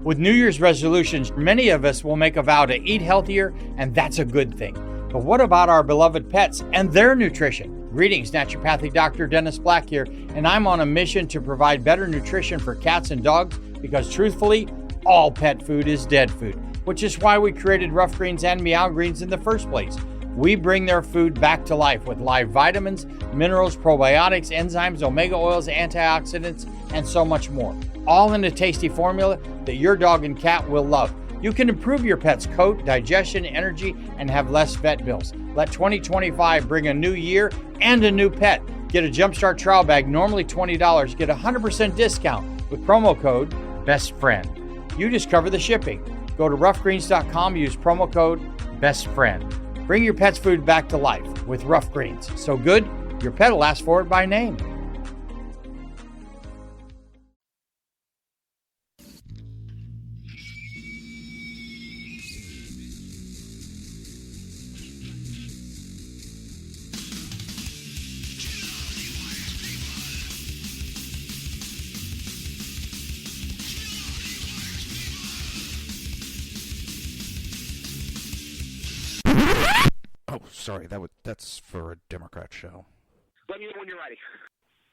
With New Year's resolutions, many of us will make a vow to eat healthier, and that's a good thing. But what about our beloved pets and their nutrition? Greetings, Naturopathic Dr. Dennis Black here, and I'm on a mission to provide better nutrition for cats and dogs because truthfully, all pet food is dead food, which is why we created Rough Greens and Meow Greens in the first place. We bring their food back to life with live vitamins, minerals, probiotics, enzymes, omega oils, antioxidants, and so much more. All in a tasty formula that your dog and cat will love. You can improve your pet's coat, digestion, energy, and have less vet bills. Let 2025 bring a new year and a new pet. Get a Jumpstart trial bag, normally $20. Get a 100% discount with promo code BESTFRIEND. You just cover the shipping. Go to roughgreens.com, use promo code BESTFRIEND. Bring your pet's food back to life with Rough Greens. So good, your pet will ask for it by name. Oh, sorry, that's for a Democrat show. Let me know when you're ready.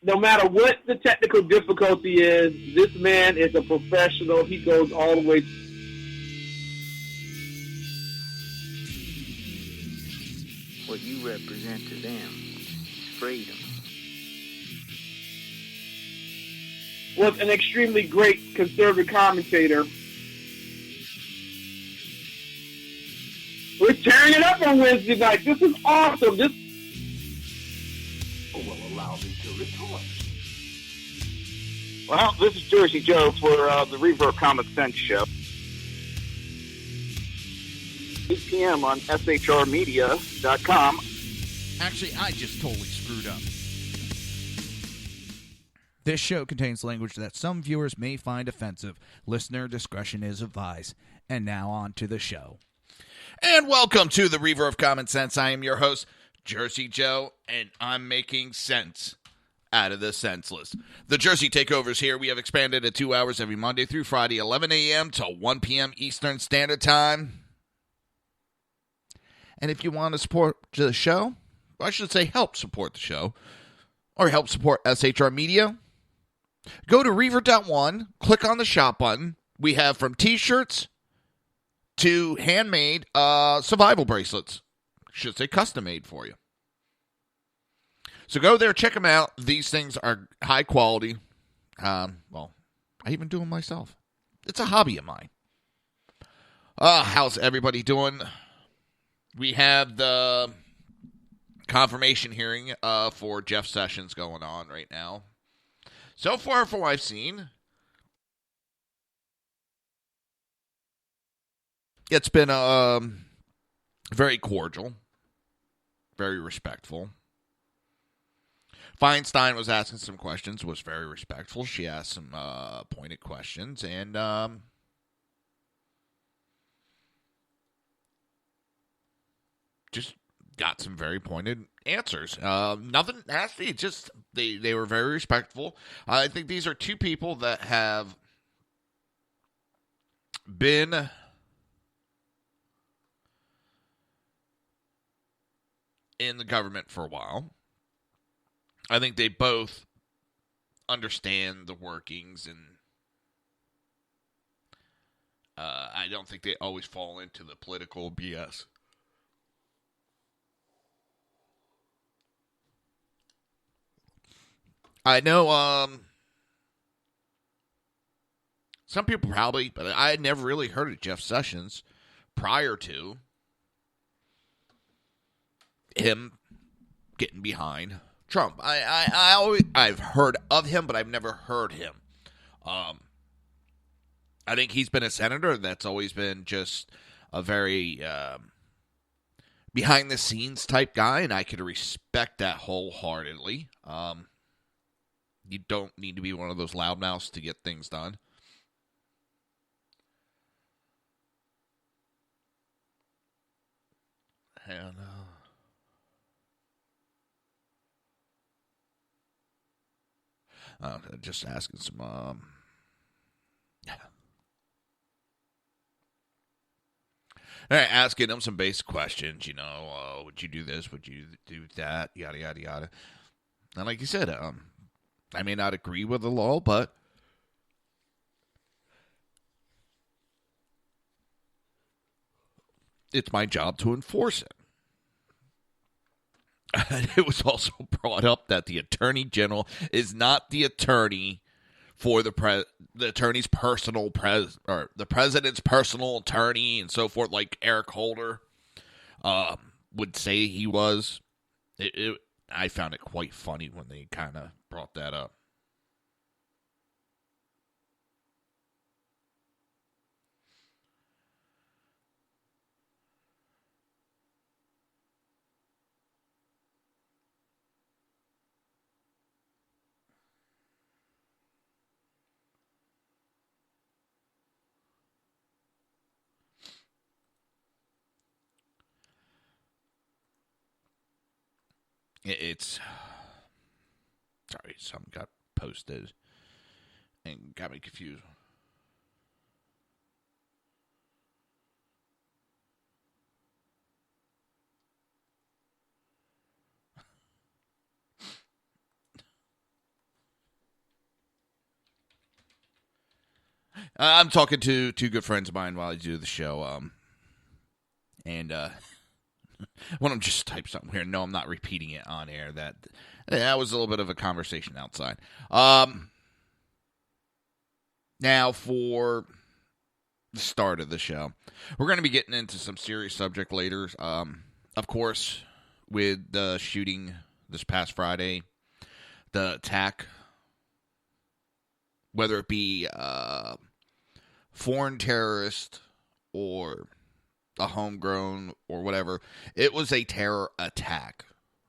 No matter what the technical difficulty is, this man is a professional. He goes all the way. What you represent to them is freedom. Was an extremely great conservative commentator. We're tearing it up on Wednesday night. This is awesome. This will allow me to retort. Well, this is Jersey Joe for the Reaver of Common Sense show. 8 p.m. on shrmedia.com. Actually, I just totally screwed up. This show contains language that some viewers may find offensive. Listener discretion is advised. And now on to the show. And welcome to the Reaver of Common Sense. I am your host, Jersey Joe, and I'm making sense out of the senseless. The Jersey Takeover's here. We have expanded to 2 hours every Monday through Friday, 11 a.m. to 1 p.m. Eastern Standard Time. And if you want to support the show, or I should say help support the show, or help support SHR Media, go to Reaver.one, click on the shop button. We have from t-shirts to handmade survival bracelets. Should say custom made for you. So go there, check them out. These things are high quality. Well, I even do them myself. It's a hobby of mine. How's everybody doing? We have the confirmation hearing for Jeff Sessions going on right now. So far, from what I've seen, it's been very cordial, very respectful. Feinstein was asking some questions, was very respectful. She asked some pointed questions, and just got some very pointed answers. Nothing nasty, just they were very respectful. I think these are two people that have been in the government for a while. I think they both understand the workings, and I don't think they always fall into the political BS. I know some people probably, but I had never really heard of Jeff Sessions prior to him getting behind Trump. I've heard of him, but I've never heard him. I think he's been a senator that's always been just a very behind the scenes type guy, and I could respect that wholeheartedly. You don't need to be one of those loudmouths to get things done. And just asking some asking him some basic questions, would you do this? Would you do that? Yada, yada, yada. And like you said, I may not agree with the law, but it's my job to enforce it. And it was also brought up that the Attorney General is not the attorney for the attorney's personal or the president's personal attorney and so forth, like Eric Holder would say he was. I found it quite funny when they kind of brought that up. It's sorry, something got posted and got me confused. I'm talking to two good friends of mine while I do the show, and one of them just typed something here. No, I'm not repeating it on air. That was a little bit of a conversation outside. Now for the start of the show, we're going to be getting into some serious subject later. Of course, with the shooting this past Friday, the attack, whether it be foreign terrorist or a homegrown or whatever, it was a terror attack.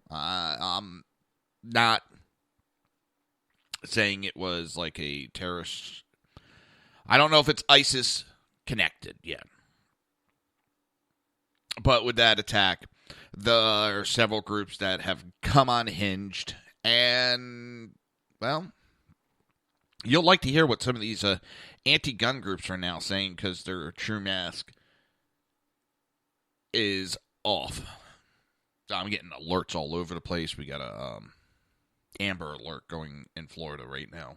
I'm not saying it was like a terrorist. I don't know if it's ISIS connected yet. But with that attack, there are several groups that have come unhinged. And, well, you'll like to hear what some of these anti-gun groups are now saying because their true mask is off. I'm getting alerts all over the place. We got a Amber Alert going in Florida right now.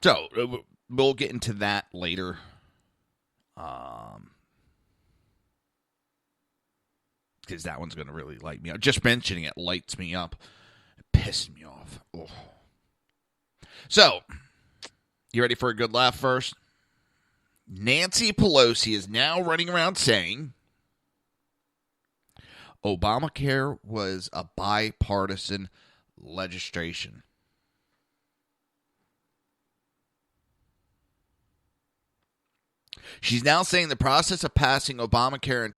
So we'll get into that later. Because that one's going to really light me up. Just mentioning it lights me up. It pisses me off. Ugh. So, you ready for a good laugh first? Nancy Pelosi is now running around saying Obamacare was a bipartisan legislation. She's now saying the process of passing Obamacare.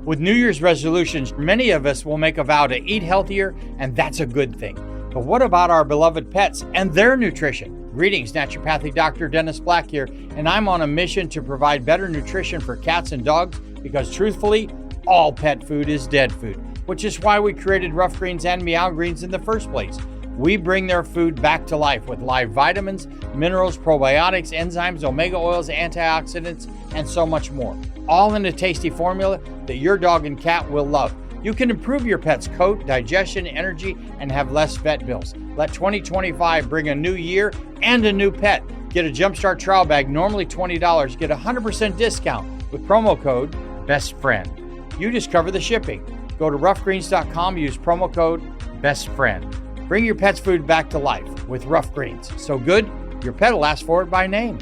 With New Year's resolutions, many of us will make a vow to eat healthier, and that's a good thing. But what about our beloved pets and their nutrition? Greetings, naturopathic Dr. Dennis Black here, and I'm on a mission to provide better nutrition for cats and dogs because truthfully, all pet food is dead food, which is why we created Rough Greens and Meow Greens in the first place. We bring their food back to life with live vitamins, minerals, probiotics, enzymes, omega oils, antioxidants, and so much more. All in a tasty formula that your dog and cat will love. You can improve your pet's coat, digestion, energy, and have less vet bills. Let 2025 bring a new year and a new pet. Get a Jumpstart trial bag, normally $20. Get a 100% discount with promo code BESTFRIEND. You just cover the shipping. Go to roughgreens.com, use promo code BESTFRIEND. Bring your pet's food back to life with Rough Greens. So good, your pet will ask for it by name.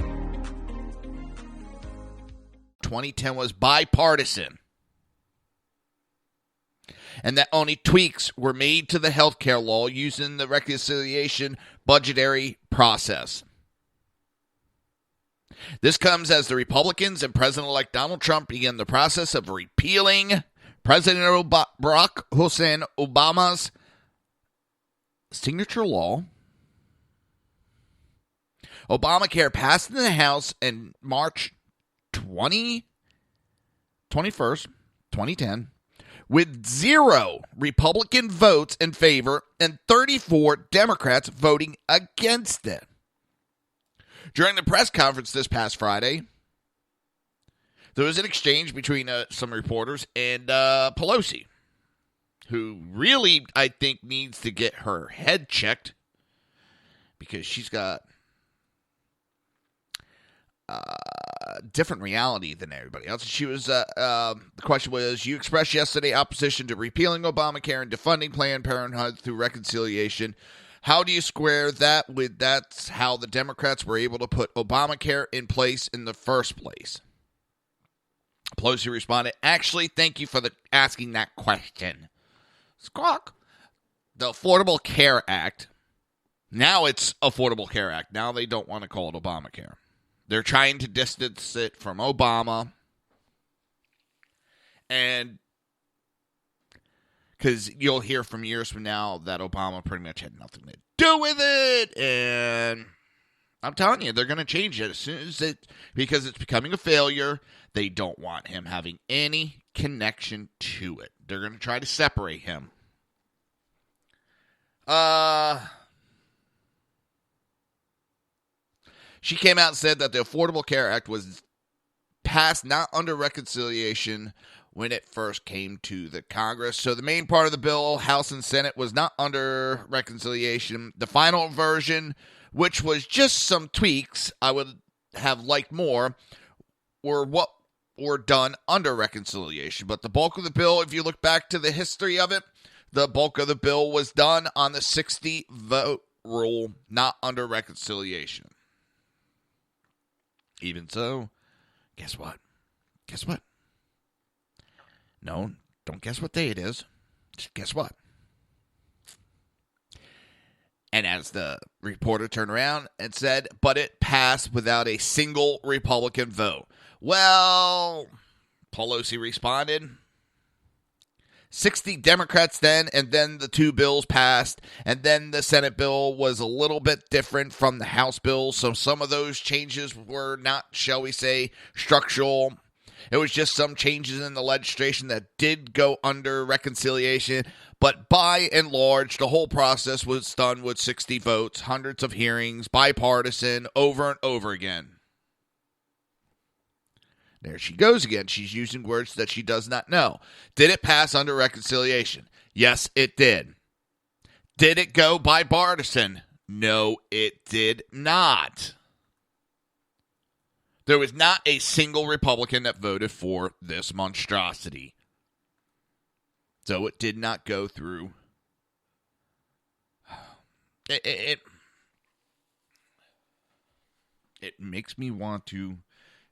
2010 was bipartisan. And that only tweaks were made to the healthcare law using the reconciliation budgetary process. This comes as the Republicans and President-elect Donald Trump began the process of repealing President Barack Hussein Obama's signature law. Obamacare passed in the House in March 21st, 2010, with 0 Republican votes in favor and 34 Democrats voting against it. During the press conference this past Friday, there was an exchange between some reporters and Pelosi, who really, I think, needs to get her head checked because she's got different reality than everybody else. She was, the question was, you expressed yesterday opposition to repealing Obamacare and defunding Planned Parenthood through reconciliation. How do you square that with that's how the Democrats were able to put Obamacare in place in the first place? Pelosi responded, actually, thank you for asking that question. Squawk. The Affordable Care Act, now it's Affordable Care Act. Now they don't want to call it Obamacare. They're trying to distance it from Obama. And because you'll hear from years from now that Obama pretty much had nothing to do with it. And I'm telling you, they're going to change it as soon as because it's becoming a failure. They don't want him having any connection to it. They're going to try to separate him. She came out and said that the Affordable Care Act was passed not under reconciliation when it first came to the Congress. So the main part of the bill, House and Senate, was not under reconciliation. The final version, which was just some tweaks I would have liked more, were what were done under reconciliation. But the bulk of the bill, if you look back to the history of it, the bulk of the bill was done on the 60-vote rule, not under reconciliation. Even so, guess what? Guess what? No, don't guess what day it is. Just guess what? And as the reporter turned around and said, but it passed without a single Republican vote. Well, Pelosi responded, 60 Democrats then, and then the 2 bills passed, and then the Senate bill was a little bit different from the House bill, so some of those changes were not, shall we say, structural. It was just some changes in the legislation that did go under reconciliation, but by and large, the whole process was done with 60 votes, hundreds of hearings, bipartisan, over and over again. There she goes again. She's using words that she does not know. Did it pass under reconciliation? Yes, it did. Did it go bipartisan? No, it did not. There was not a single Republican that voted for this monstrosity. So it did not go through. It makes me want to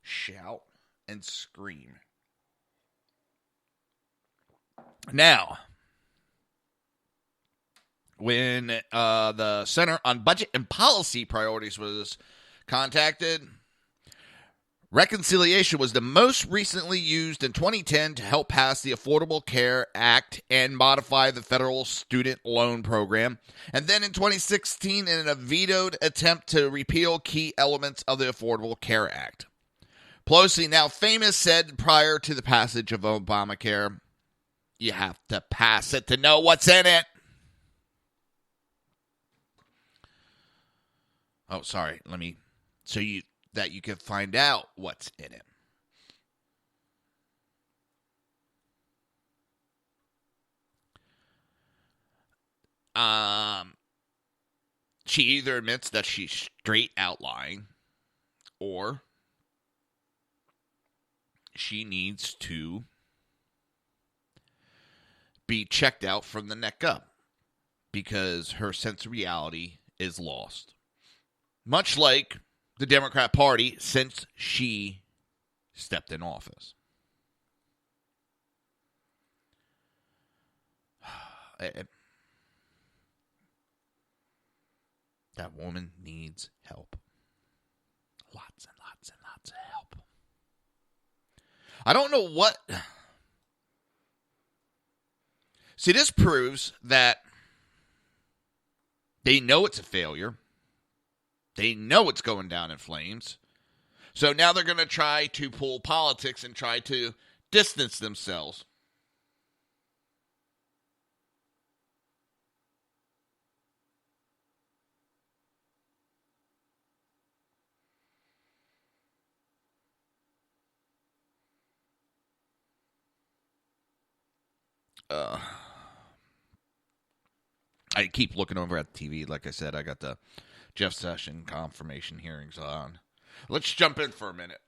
shout and scream. Now, when the Center on Budget and Policy Priorities was contacted, reconciliation was the most recently used in 2010 to help pass the Affordable Care Act and modify the federal student loan program, and then in 2016 in a vetoed attempt to repeal key elements of the Affordable Care Act. Pelosi, now famous, said prior to the passage of Obamacare, you have to pass it to know what's in it. Oh, sorry. So you can find out what's in it. She either admits that she's straight out lying, or she needs to be checked out from the neck up because her sense of reality is lost. Much like the Democrat Party since she stepped in office. That woman needs help. Lots and lots and lots of help. I don't know what... See, this proves that they know it's a failure. They know it's going down in flames. So now they're going to try to pull politics and try to distance themselves. I keep looking over at the TV. Like I said, I got the Jeff Sessions confirmation hearings on. Let's jump in for a minute.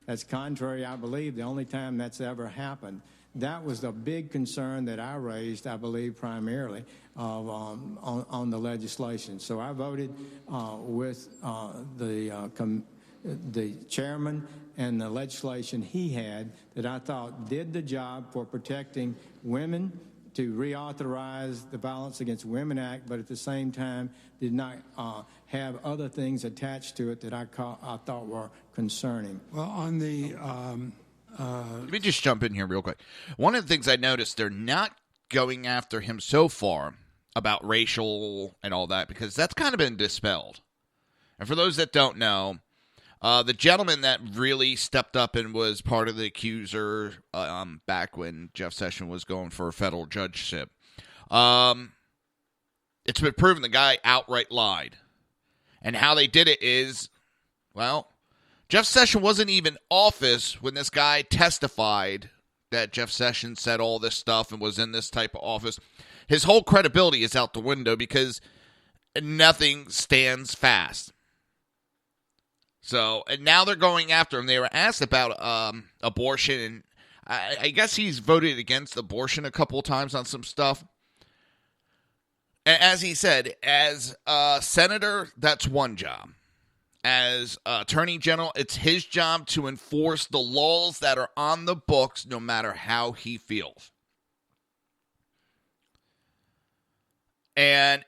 That's contrary, I believe, the only time that's ever happened. That was the big concern that I raised, I believe, primarily on the legislation. So I voted with the chairman and the legislation he had that I thought did the job for protecting women, to reauthorize the Violence Against Women Act, but at the same time did not have other things attached to it that I thought were concerning. Well, on the... Let me just jump in here real quick. One of the things I noticed, they're not going after him so far about racial and all that, because that's kind of been dispelled. And for those that don't know, the gentleman that really stepped up and was part of the accuser back when Jeff Sessions was going for a federal judgeship, it's been proven the guy outright lied. And how they did it is, well, Jeff Sessions wasn't even in office when this guy testified that Jeff Sessions said all this stuff and was in this type of office. His whole credibility is out the window because nothing stands fast. So, and now they're going after him. They were asked about abortion, and I guess he's voted against abortion a couple of times on some stuff. And as he said, as a senator, that's one job. As attorney general, it's his job to enforce the laws that are on the books, no matter how he feels. And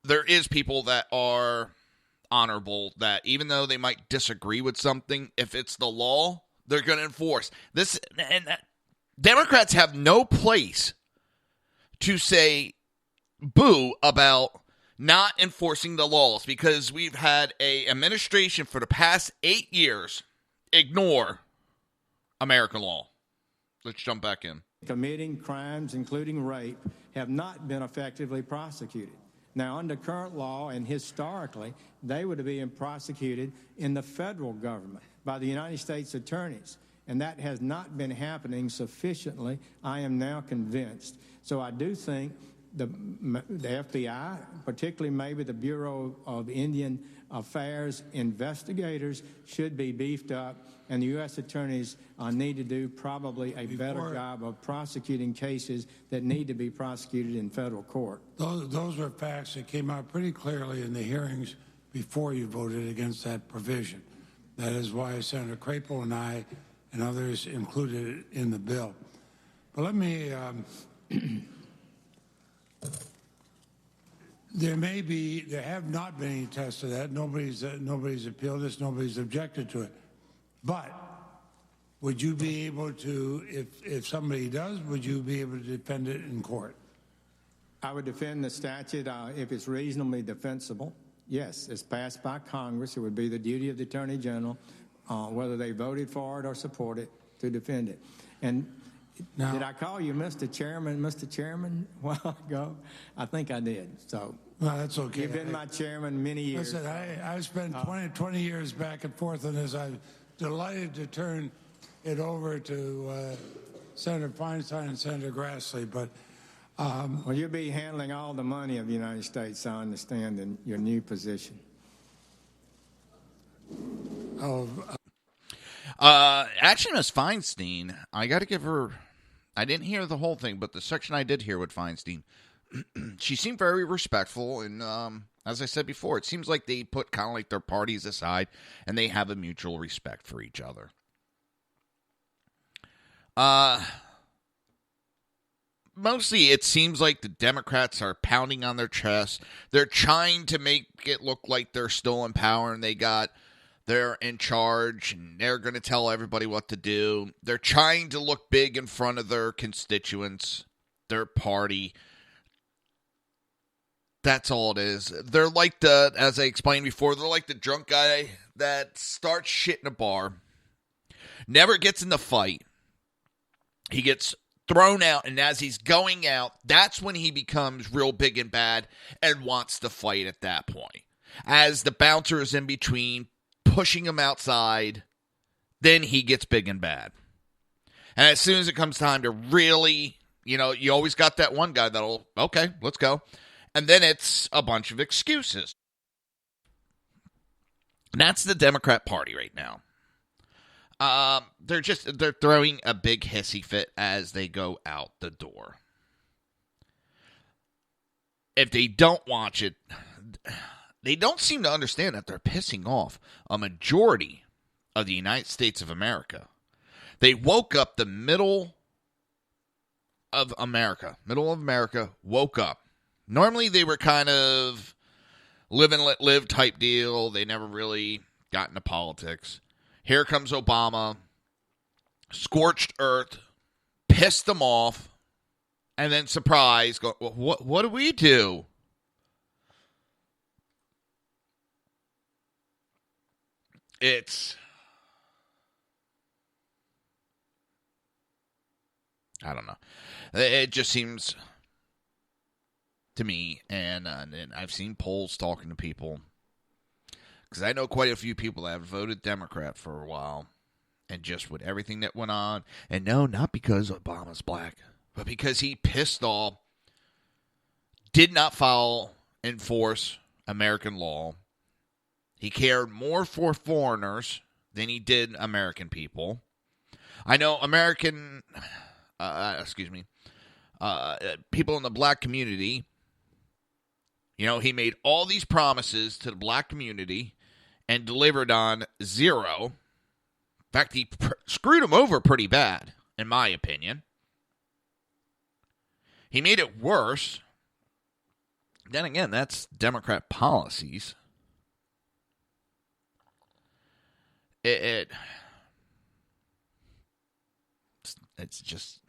there is people that are honorable, that even though they might disagree with something, if it's the law, they're going to enforce this. And Democrats have no place to say boo about not enforcing the laws, because we've had a administration for the past 8 years ignore American law. Let's jump back in. Committing crimes, including rape, have not been effectively prosecuted. Now, under current law and historically, they would be prosecuted in the federal government by the United States attorneys, and that has not been happening sufficiently, I am now convinced. So I do think the FBI, particularly maybe the Bureau of Indian Affairs investigators, should be beefed up, and the U.S. attorneys need to do probably a better job of prosecuting cases that need to be prosecuted in federal court. Those were facts that came out pretty clearly in the hearings before you voted against that provision. That is why Senator Crapo and I and others included it in the bill. But let me... There have not been any tests of that. Nobody's appealed this. Nobody's objected to it. But would you be able to, if somebody does, would you be able to defend it in court? I would defend the statute if it's reasonably defensible. Yes, it's passed by Congress. It would be the duty of the Attorney General, whether they voted for it or support it, to defend it. And now, did I call you Mr. Chairman, a while ago? I think I did. So, well, that's okay. You've been my chairman many years. Listen, I spent 20 years back and forth on this. I'm delighted to turn it over to Senator Feinstein and Senator Grassley. But well, you'll be handling all the money of the United States, I understand, in your new position. Actually, Ms. Feinstein, I got to give her... I didn't hear the whole thing, but the section I did hear with Feinstein, she seemed very respectful. And as I said before, it seems like they put kind of like their parties aside and they have a mutual respect for each other. Mostly it seems like the Democrats are pounding on their chest. They're trying to make it look like they're still in power and they're in charge, and they're going to tell everybody what to do. They're trying to look big in front of their constituents, their party. That's all it is. They're like as I explained before, they're like the drunk guy that starts shit in a bar, never gets in the fight. He gets thrown out, and as he's going out, that's when he becomes real big and bad and wants to fight at that point. As the bouncer is in between, pushing him outside, then he gets big and bad. And as soon as it comes time to really, you always got that one guy that'll, okay, let's go. And then it's a bunch of excuses. And that's the Democrat Party right now. They're throwing a big hissy fit as they go out the door. If they don't watch it, they don't seem to understand that they're pissing off a majority of the United States of America. They woke up the middle of America woke up. Normally they were kind of live and let live type deal. They never really got into politics. Here comes Obama, scorched earth, pissed them off, and then surprise, go, well, what do we do? I don't know. It just seems to me, and I've seen polls talking to people, because I know quite a few people that have voted Democrat for a while, and just with everything that went on, and no, not because Obama's black, but because he pissed off, did not enforce American law. He cared more for foreigners than he did American people. I know people in the black community, he made all these promises to the black community and delivered on zero. In fact, he screwed them over pretty bad, in my opinion. He made it worse. Then again, that's Democrat policies. It's just,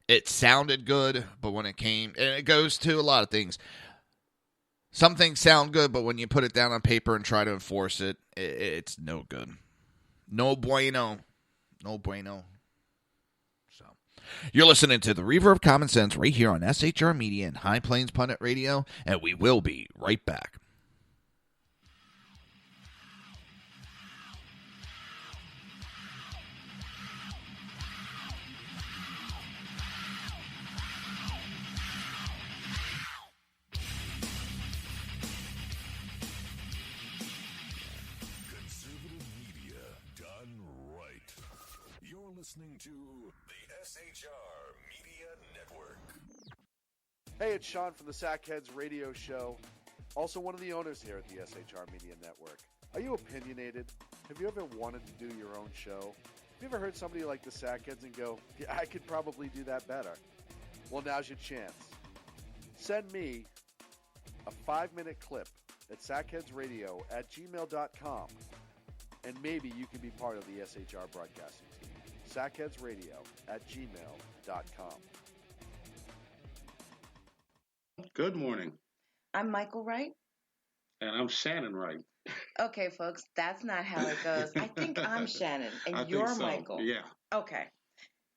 it sounded good, but when it came, and it goes to a lot of things. Some things sound good, but when you put it down on paper and try to enforce it, it's no good. No bueno. No bueno. So, you're listening to the Reaver of Common Sense right here on SHR Media and High Plains Pundit Radio, and we will be right back. Listening to the SHR Media Network. Hey, it's Sean from the Sackheads Radio Show, also one of the owners here at the SHR Media Network. Are you opinionated? Have you ever wanted to do your own show? Have you ever heard somebody like the Sackheads and go, yeah, I could probably do that better? Well, now's your chance. Send me a 5-minute clip at sackheadsradio@gmail.com, and maybe you can be part of the SHR broadcasting team. sackheadsradio@gmail.com. Good morning. I'm Michael Wright. And I'm Shannon Wright. Okay, folks, that's not how it goes. I think I'm Shannon, and you're Michael. Yeah. Okay.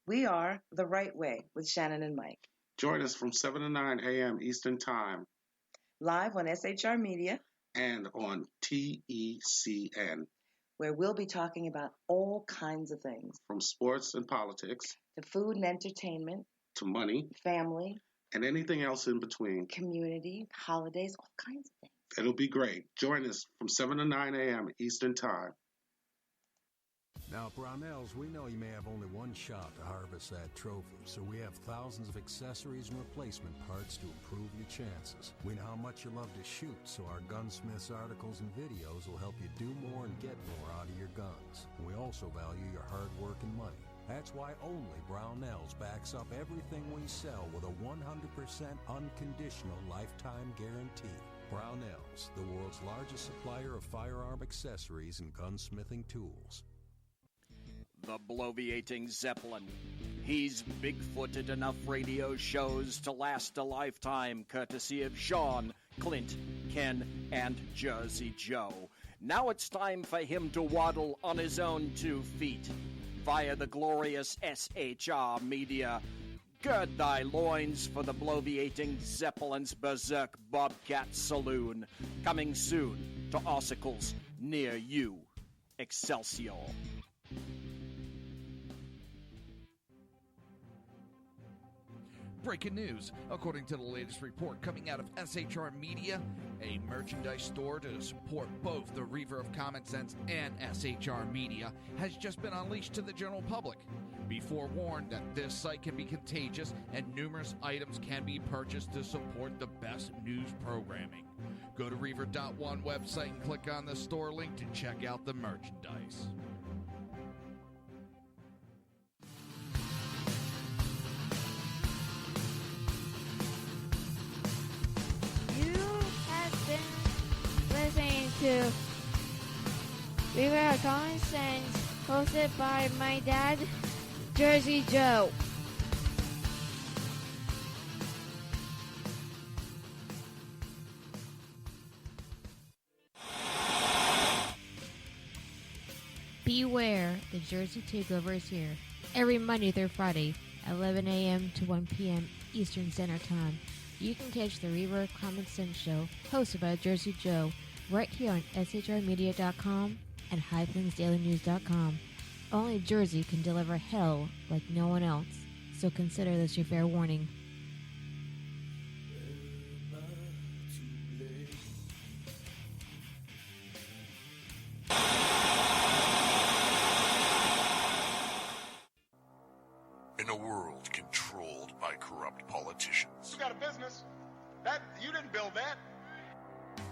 We are The Right Way with Shannon and Mike. Join us from 7 to 9 a.m. Eastern Time. Live on SHR Media. And on TECN. Where we'll be talking about all kinds of things. From sports and politics. To food and entertainment. To money. Family. And anything else in between. Community, holidays, all kinds of things. It'll be great. Join us from 7 to 9 a.m. Eastern Time. Now, Brownells, we know you may have only one shot to harvest that trophy, so we have thousands of accessories and replacement parts to improve your chances. We know how much you love to shoot, so our Gunsmiths articles and videos will help you do more and get more out of your guns. We also value your hard work and money. That's why only Brownells backs up everything we sell with a 100% unconditional lifetime guarantee. Brownells, the world's largest supplier of firearm accessories and gunsmithing tools. The bloviating Zeppelin. He's big-footed enough radio shows to last a lifetime, courtesy of Sean, Clint, Ken, and Jersey Joe. Now it's time for him to waddle on his own 2 feet via the glorious SHR Media. Gird thy loins for the bloviating Zeppelin's Berserk Bobcat Saloon. Coming soon to Ossicles near you. Excelsior. Breaking news. According to the latest report coming out of SHR Media, a merchandise store to support both the Reaver of Common Sense and SHR Media has just been unleashed to the general public. Be forewarned that this site can be contagious and numerous items can be purchased to support the best news programming. Go to Reaver.one website and click on the store link to check out the merchandise. Listening to Reaver of Common Sense, hosted by my dad, Jersey Joe. Beware, the Jersey Takeover is here. Every Monday through Friday, 11 a.m. to 1 p.m. Eastern Standard Time. You can catch the Reaver of Common Sense show, hosted by Jersey Joe, right here on shrmedia.com and highplains.dailynews.com. Only Jersey can deliver hell like no one else, so consider this your fair warning. In a world controlled by corrupt politicians, You got a business. That you didn't build that.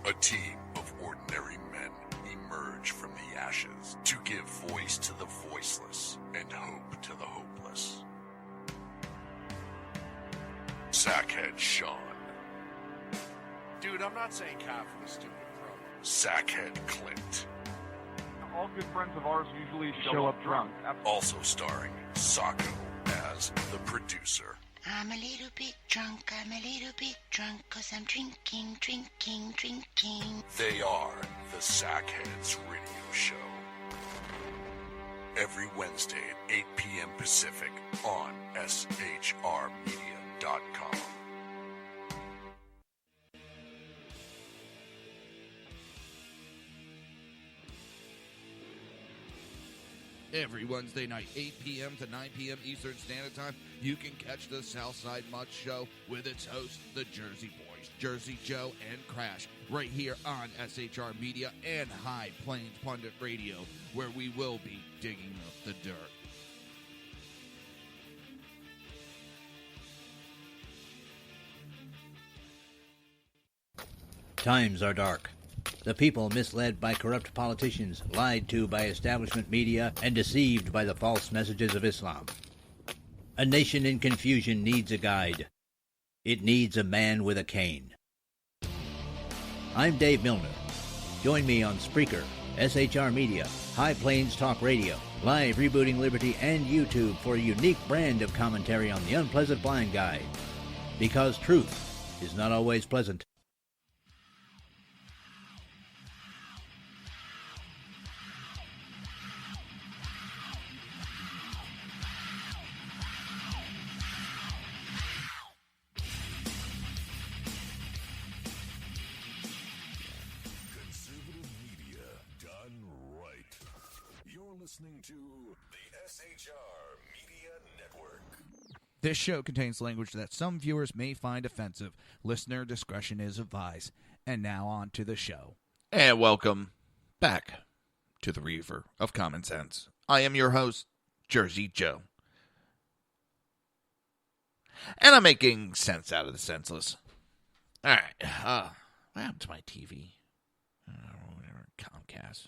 a team of ordinary men emerge from the ashes to give voice to the voiceless and hope to the hopeless. Sackhead Sean. Dude, I'm not saying cow for the stupid pro. Sackhead Clint. All good friends of ours usually show up drunk. Also starring Sacco as the producer. I'm a little bit drunk, 'cause I'm drinking. They are the Sackheads Radio Show. Every Wednesday at 8 p.m. Pacific on shrmedia.com. Every Wednesday night, 8 p.m. to 9 p.m. Eastern Standard Time, you can catch the Southside Mutt Show with its hosts, the Jersey Boys, Jersey Joe and Crash, right here on SHR Media and High Plains Pundit Radio, where we will be digging up the dirt. Times are dark. The people misled by corrupt politicians, lied to by establishment media, and deceived by the false messages of Islam. A nation in confusion needs a guide. It needs a man with a cane. I'm Dave Milner. Join me on Spreaker, SHR Media, High Plains Talk Radio, Live Rebooting Liberty, and YouTube for a unique brand of commentary on the unpleasant blind guide. Because truth is not always pleasant. Listening to the SHR Media Network. This show contains language that some viewers may find offensive. Listener discretion is advised. And now on to the show. And welcome back to the Reaver of Common Sense. I am your host, Jersey Joe. And I'm making sense out of the senseless. All right. What happened to my TV? Comcast.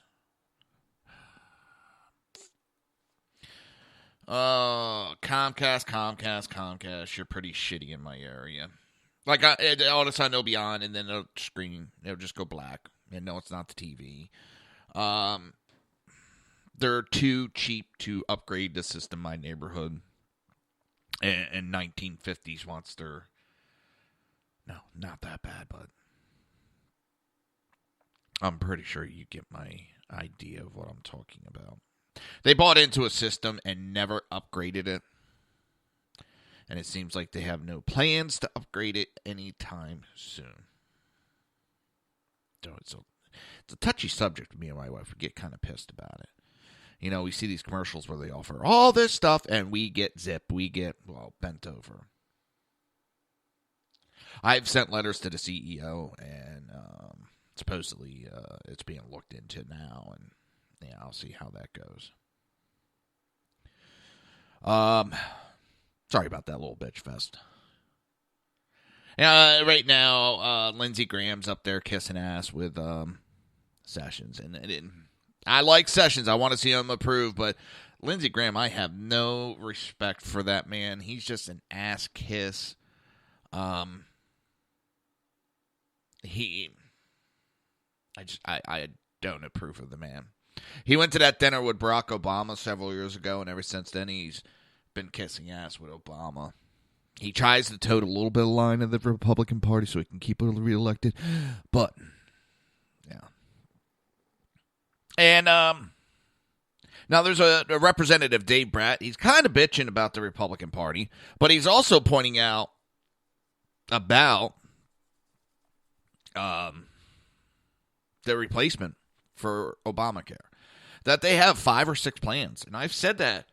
Comcast. You're pretty shitty in my area. Like, all of a sudden it'll be on, and then it'll just go black. And no, it's not the TV. They're too cheap to upgrade the system in my neighborhood. And 1950s monster. No, not that bad, but I'm pretty sure you get my idea of what I'm talking about. They bought into a system and never upgraded it. And it seems like they have no plans to upgrade it anytime soon. So it's a touchy subject with me and my wife. We get kind of pissed about it. You know, we see these commercials where they offer all this stuff and we get zip. We get, bent over. I've sent letters to the CEO, and supposedly it's being looked into now, and yeah, I'll see how that goes. Sorry about that little bitch fest. Right now, Lindsey Graham's up there kissing ass with Sessions, and I like Sessions. I want to see him approved, but Lindsey Graham, I have no respect for that man. He's just an ass kiss. I don't approve of the man. He went to that dinner with Barack Obama several years ago, and ever since then he's been kissing ass with Obama. He tries to toe a little bit of line of the Republican Party so he can keep it reelected, but yeah. And now there's a Representative Dave Bratt. He's kind of bitching about the Republican Party, but he's also pointing out about the replacement for Obamacare, that they have 5 or 6 plans, and I've said that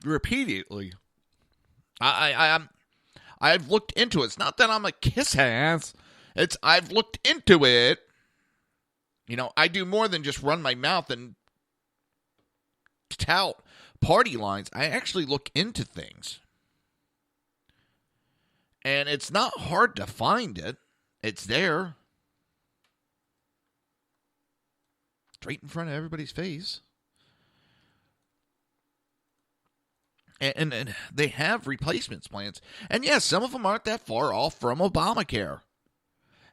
repeatedly. I've looked into it. It's not that I'm a kiss ass. I've looked into it. You know, I do more than just run my mouth and tout party lines. I actually look into things. And it's not hard to find it. It's there. Straight in front of everybody's face. And they have replacements plans. And yes, some of them aren't that far off from Obamacare.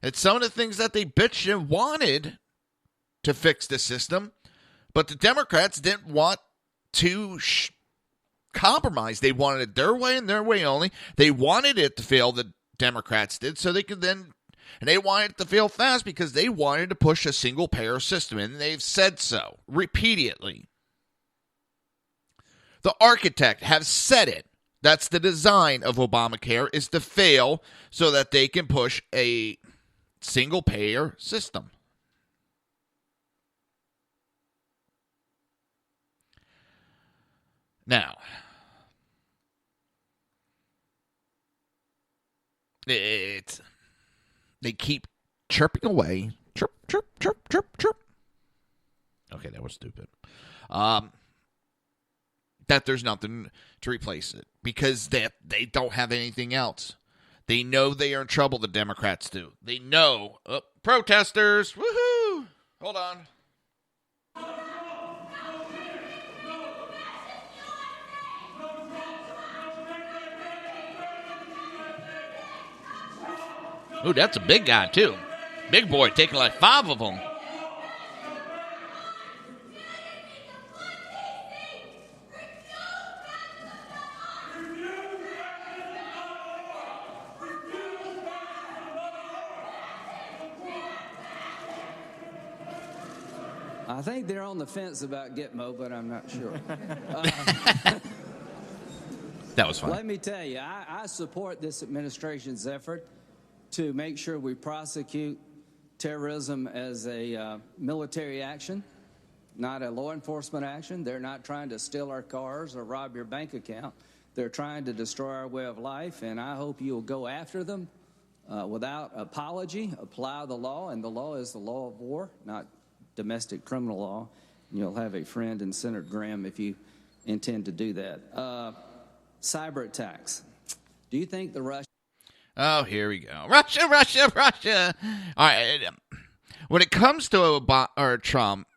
It's some of the things that they bitched and wanted to fix the system. But the Democrats didn't want to compromise. They wanted it their way and their way only. They wanted it to fail, the Democrats did, so they could then... And they wanted it to fail fast because they wanted to push a single-payer system. And they've said so repeatedly. The architect has said it. That's the design of Obamacare, is to fail so that they can push a single-payer system. Now, they keep chirping away. Chirp, chirp, chirp, chirp, chirp. Okay, that was stupid. That there's nothing to replace it because they don't have anything else. They know they are in trouble, the Democrats do. They know. Protesters, woohoo! Hold on. Ooh, that's a big guy, too. Big boy taking like 5 of them. I think they're on the fence about Gitmo, but I'm not sure. That was fun. Let me tell you, I support this administration's effort to make sure we prosecute terrorism as a military action, not a law enforcement action. They're not trying to steal our cars or rob your bank account. They're trying to destroy our way of life, and I hope you'll go after them without apology, apply the law, and the law is the law of war, not domestic criminal law. You'll have a friend in Senator Graham if you intend to do that. Cyber attacks. Do you think the Russians... Oh, here we go. Russia, Russia, Russia. All right. When it comes to Trump,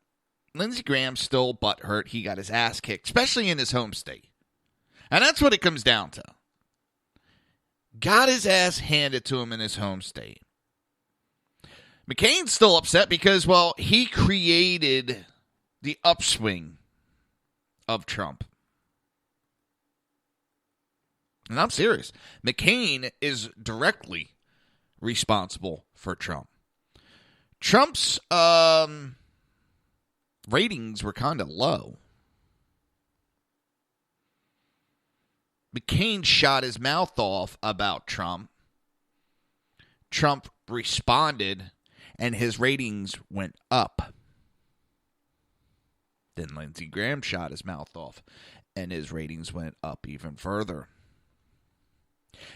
Lindsey Graham's still butthurt. He got his ass kicked, especially in his home state. And that's what it comes down to. Got his ass handed to him in his home state. McCain's still upset because, well, he created the upswing of Trump. And I'm serious. McCain is directly responsible for Trump. Trump's ratings were kind of low. McCain shot his mouth off about Trump. Trump responded, and his ratings went up. Then Lindsey Graham shot his mouth off, and his ratings went up even further.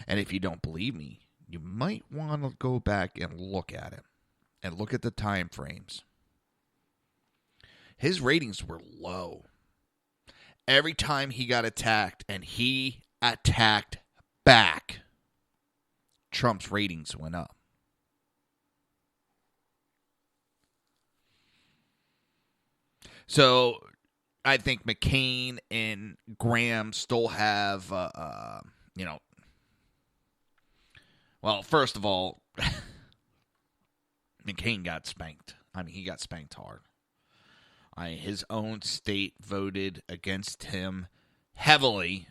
And if you don't believe me, you might want to go back and look at it. And look at the time frames. His ratings were low. Every time he got attacked, and he attacked back, Trump's ratings went up. So I think McCain and Graham still have, well, first of all, McCain got spanked. I mean, he got spanked hard. His own state voted against him heavily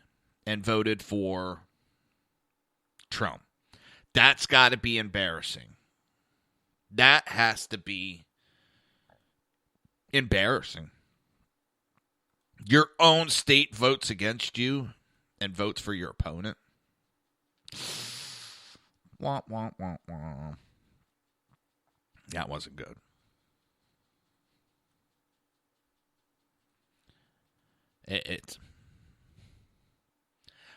and voted for Trump. That's got to be embarrassing. That has to be embarrassing. Your own state votes against you and votes for your opponent. Wah, wah, wah, wah. That wasn't good.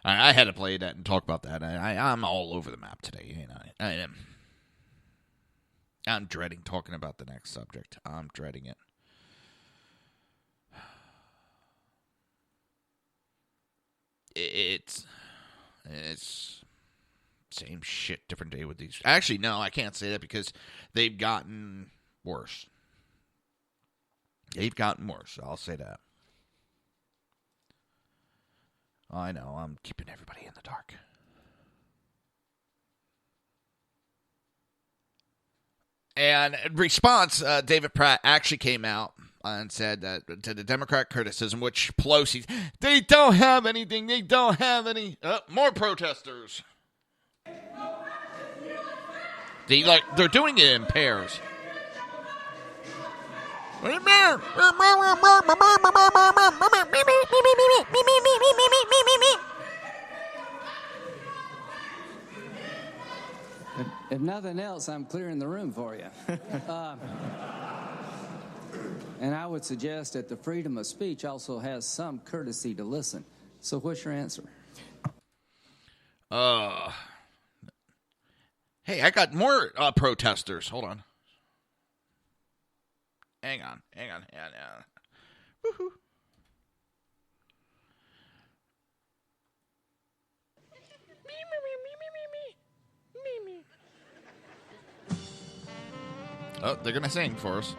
I had to play that and talk about that. I'm all over the map today. You know, I'm dreading talking about the next subject. I'm dreading it. It's same shit, different day with these. Actually, no, I can't say that because they've gotten worse. They've gotten worse. I'll say that. I know, I'm keeping everybody in the dark. And in response, David Pratt actually came out and said that to the Democrat criticism, which Pelosi, they don't have anything, they don't have any, more protesters. They're doing it in pairs. If nothing else, I'm clearing the room for you. And I would suggest that the freedom of speech also has some courtesy to listen. So what's your answer? Hey, I got more protesters. Hold on. Hang on. Woohoo. Oh, they're going to sing for us.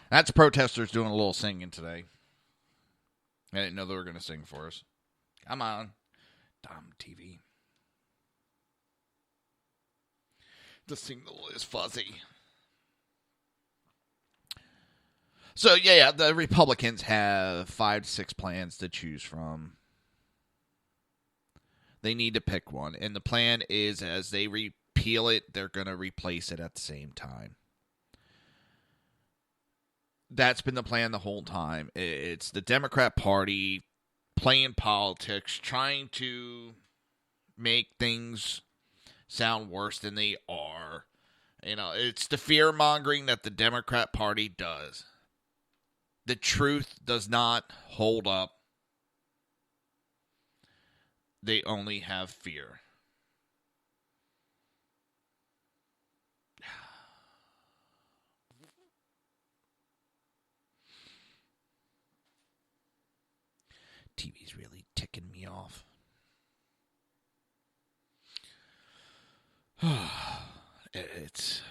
That's protesters doing a little singing today. I didn't know they were going to sing for us. Come on. Dumb TV. The signal is fuzzy. So, yeah, the Republicans have 5 to 6 plans to choose from. They need to pick one. And the plan is, as they repeal it, they're going to replace it at the same time. That's been the plan the whole time. It's the Democrat Party playing politics, trying to make things sound worse than they are. You know, it's the fear-mongering that the Democrat Party does. The truth does not hold up. They only have fear. TV's really ticking me off. It's...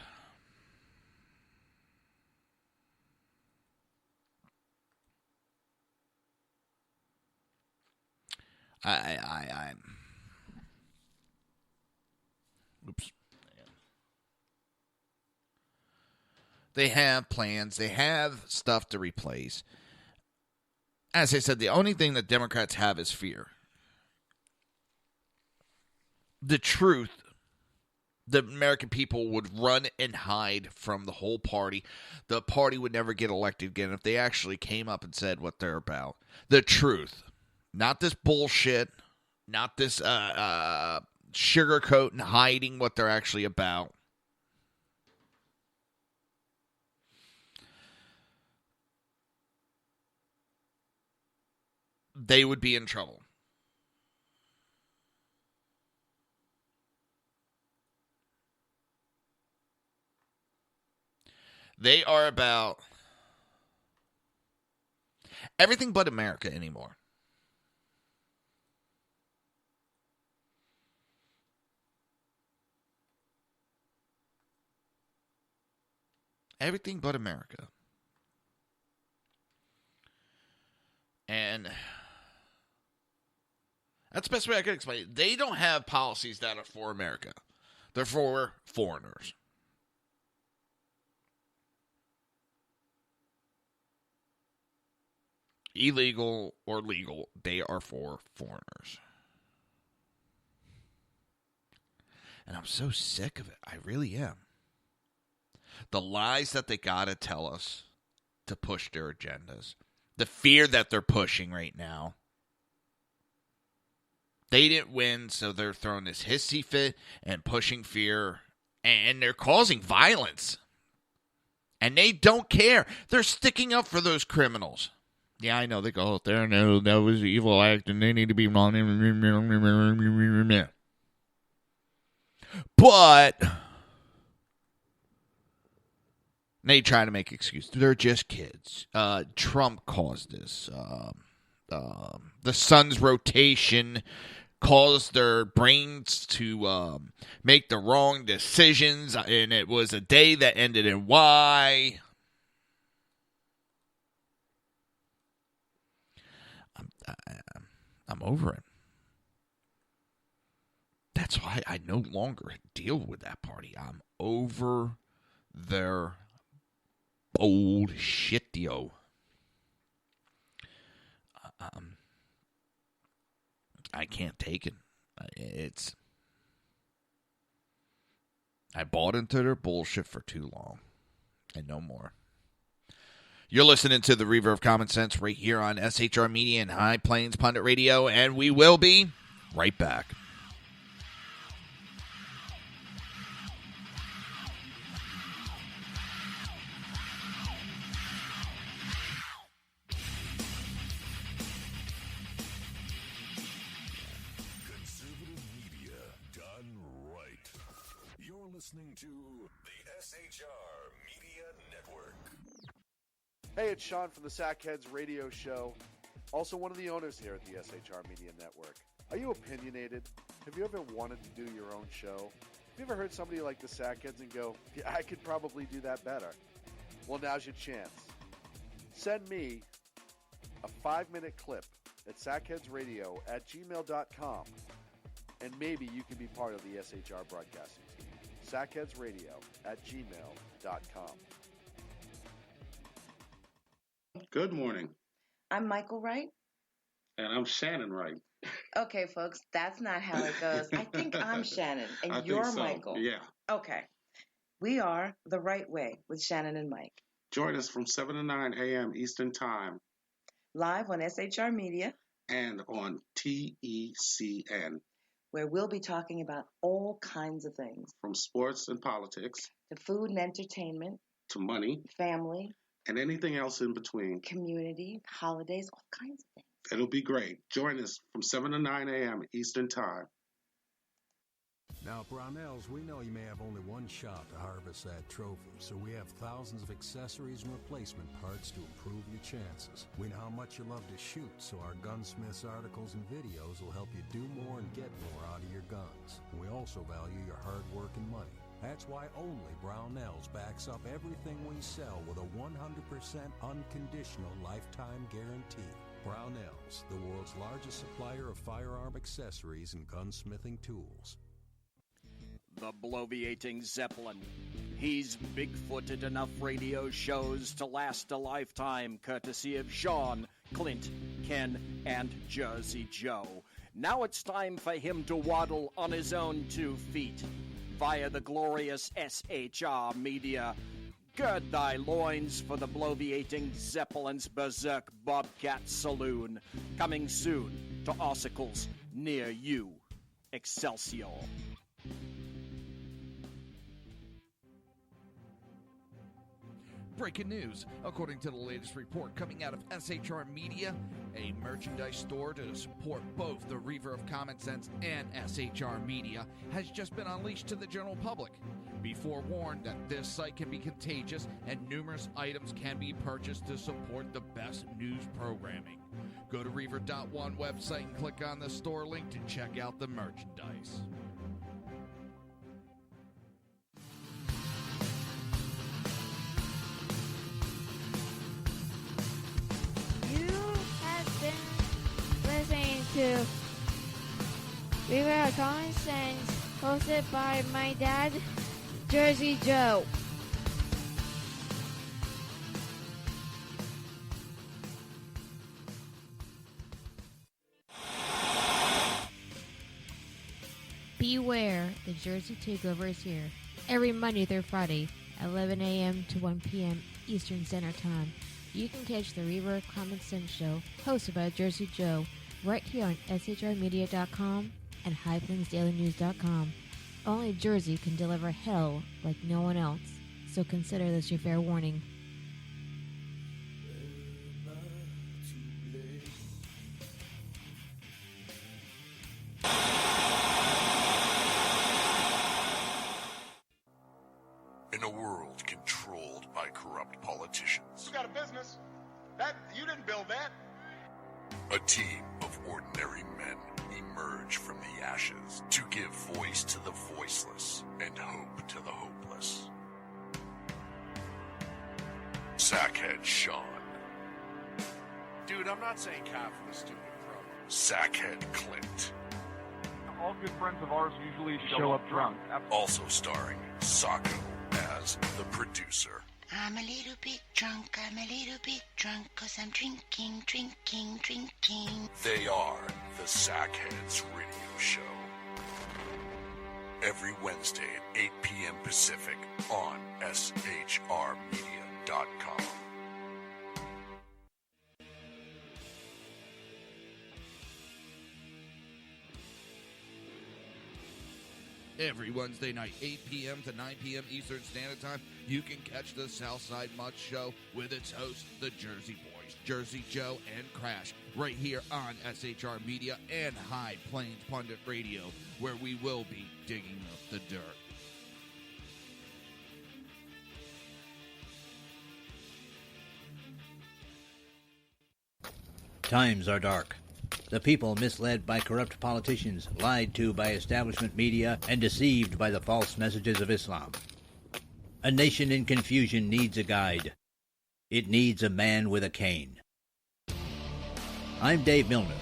I'm... Oops. They have plans. They have stuff to replace. As I said, the only thing that Democrats have is fear. the truth, the American people would run and hide from the whole party. The party would never get elected again if they actually came up and said what they're about. The truth. Not this bullshit. Not this sugarcoat and hiding what they're actually about. They would be in trouble. They are about everything but America anymore. Everything but America. And that's the best way I could explain it. They don't have policies that are for America. They're for foreigners. Illegal or legal, they are for foreigners. And I'm so sick of it. I really am. The lies that they gotta tell us to push their agendas. The fear that they're pushing right now. They didn't win, so they're throwing this hissy fit and pushing fear. And they're causing violence. And they don't care. They're sticking up for those criminals. Yeah, I know. They go out there and that was an evil act and they need to be wrong. But they try to make excuses. They're just kids. Trump caused this. The sun's rotation caused their brains to make the wrong decisions. And it was a day that ended in Y. I'm over it. That's why I no longer deal with that party. I'm over their bullshit, yo. I can't take it. I bought into their bullshit for too long. And no more. You're listening to the Reaver of Common Sense right here on SHR Media and High Plains Pundit Radio, and we will be right back. Conservative media done right. You're listening to the SHR Media Network. Hey, it's Sean from the Sackheads Radio Show, also one of the owners here at the SHR Media Network. Are you opinionated? Have you ever wanted to do your own show? Have you ever heard somebody like the Sackheads and go, yeah, I could probably do that better? Well, now's your chance. Send me a 5-minute clip at sackheadsradio@gmail.com, and maybe you can be part of the SHR broadcasting team. sackheadsradio@gmail.com. Good morning. I'm Michael Wright. And I'm Shannon Wright. Okay, folks, that's not how it goes. I think I'm Shannon, and I you're think so. Michael. Yeah. Okay. We are The Right Way with Shannon and Mike. Join us from 7 to 9 a.m. Eastern Time. Live on SHR Media. And on TECN. Where we'll be talking about all kinds of things. From sports and politics. To food and entertainment. To money. Family. And anything else in between. Community, holidays, all kinds of things. It'll be great. Join us from 7 to 9 a.m. Eastern Time. Now, Brownells, we know you may have only one shot to harvest that trophy, so we have thousands of accessories and replacement parts to improve your chances. We know how much you love to shoot, so our Gunsmiths articles and videos will help you do more and get more out of your guns. And we also value your hard work and money. That's why only Brownells backs up everything we sell with a 100% unconditional lifetime guarantee. Brownells, the world's largest supplier of firearm accessories and gunsmithing tools. The bloviating Zeppelin. He's big-footed enough radio shows to last a lifetime, courtesy of Sean, Clint, Ken, and Jersey Joe. Now it's time for him to waddle on his own 2 feet. Via the glorious SHR Media, gird thy loins for the bloviating Zeppelin's Berserk Bobcat Saloon. Coming soon to ossicles near you. Excelsior. Breaking news. According to the latest report coming out of SHR Media, a merchandise store to support both the Reaver of Common Sense and SHR Media has just been unleashed to the general public. Be forewarned that this site can be contagious and numerous items can be purchased to support the best news programming. Go to Reaver.one website and click on the store link to check out the merchandise. Listening to Reaver of Common Sense, hosted by my dad, Jersey Joe. Beware, the Jersey Takeover is here. Every Monday through Friday, 11 a.m. to 1 p.m. Eastern Standard Time. You can catch the Reaver of Common Sense show, hosted by Jersey Joe, right here on shrmedia.com and highplainsdailynews.com. Only Jersey can deliver hell like no one else, so consider this your fair warning. In a world controlled by corrupt politicians, You got a business. You didn't build that. a team of ordinary men emerge from the ashes to give voice to the voiceless and hope to the hopeless. Sackhead Sean, Dude, I'm not saying cop for the stupid pro. Sackhead Clint, All good friends of ours usually show up drunk. also starring Sacco as the producer. I'm a little bit drunk, I'm a little bit drunk, 'cause I'm drinking, drinking, drinking. They are the Sackheads Radio Show. Every Wednesday at 8 p.m. Pacific on shrmedia.com. Every Wednesday night, 8 p.m. to 9 p.m. Eastern Standard Time, you can catch the Southside Mutt Show with its hosts, the Jersey Boys, Jersey Joe and Crash, right here on SHR Media and High Plains Pundit Radio, where we will be digging up the dirt. Times are dark. The people misled by corrupt politicians, lied to by establishment media, and deceived by the false messages of Islam. A nation in confusion needs a guide. It needs a man with a cane. I'm Dave Milner.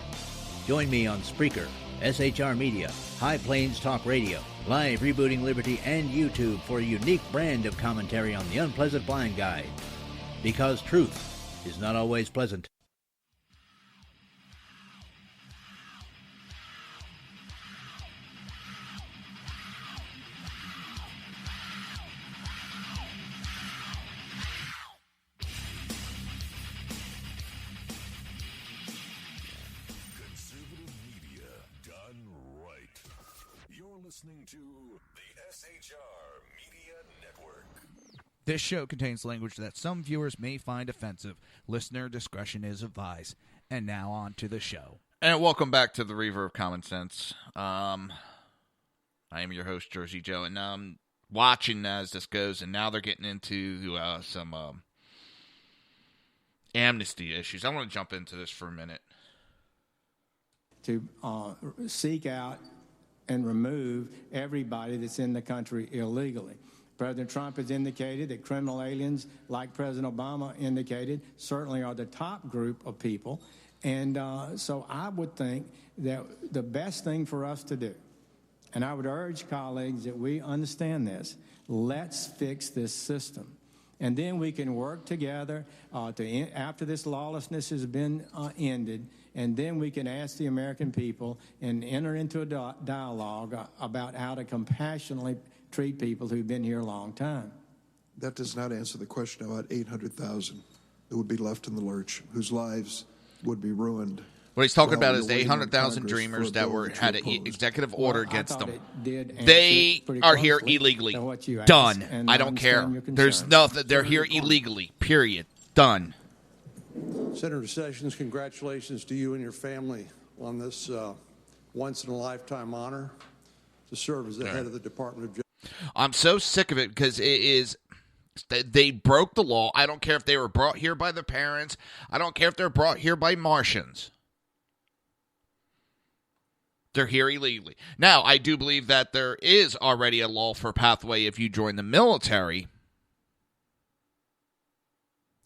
Join me on Spreaker, SHR Media, High Plains Talk Radio, Live Rebooting Liberty, and YouTube for a unique brand of commentary on the unpleasant blind guide. Because truth is not always pleasant. Listening to the SHR Media Network. This show contains language that some viewers may find offensive. Listener discretion is advised. And now on to the show. And welcome back to the Reaver of Common Sense. I am your host, Jersey Joe, and I'm watching as this goes, and now they're getting into some amnesty issues. I want to jump into this for a minute. To seek out and remove everybody that's in the country illegally. President Trump has indicated that criminal aliens, like President Obama indicated, certainly are the top group of people. And so I would think that the best thing for us to do, and I would urge colleagues that we understand this, let's fix this system. And then we can work together after this lawlessness has been ended, and then we can ask the American people and enter into a dialogue about how to compassionately treat people who've been here a long time. That does not answer the question about 800,000 that would be left in the lurch, whose lives would be ruined. What he's talking about is the 800,000 dreamers that had an executive order against them. They are here illegally. Done. I don't care. There's nothing. They're here illegally. Period. Done. Senator Sessions, congratulations to you and your family on this once-in-a-lifetime honor to serve as the head of the Department of Justice. I'm so sick of it because it is... They broke the law. I don't care if they were brought here by their parents. I don't care if they're brought here by Martians. They're here illegally. Now, I do believe that there is already a law for pathway if you join the military.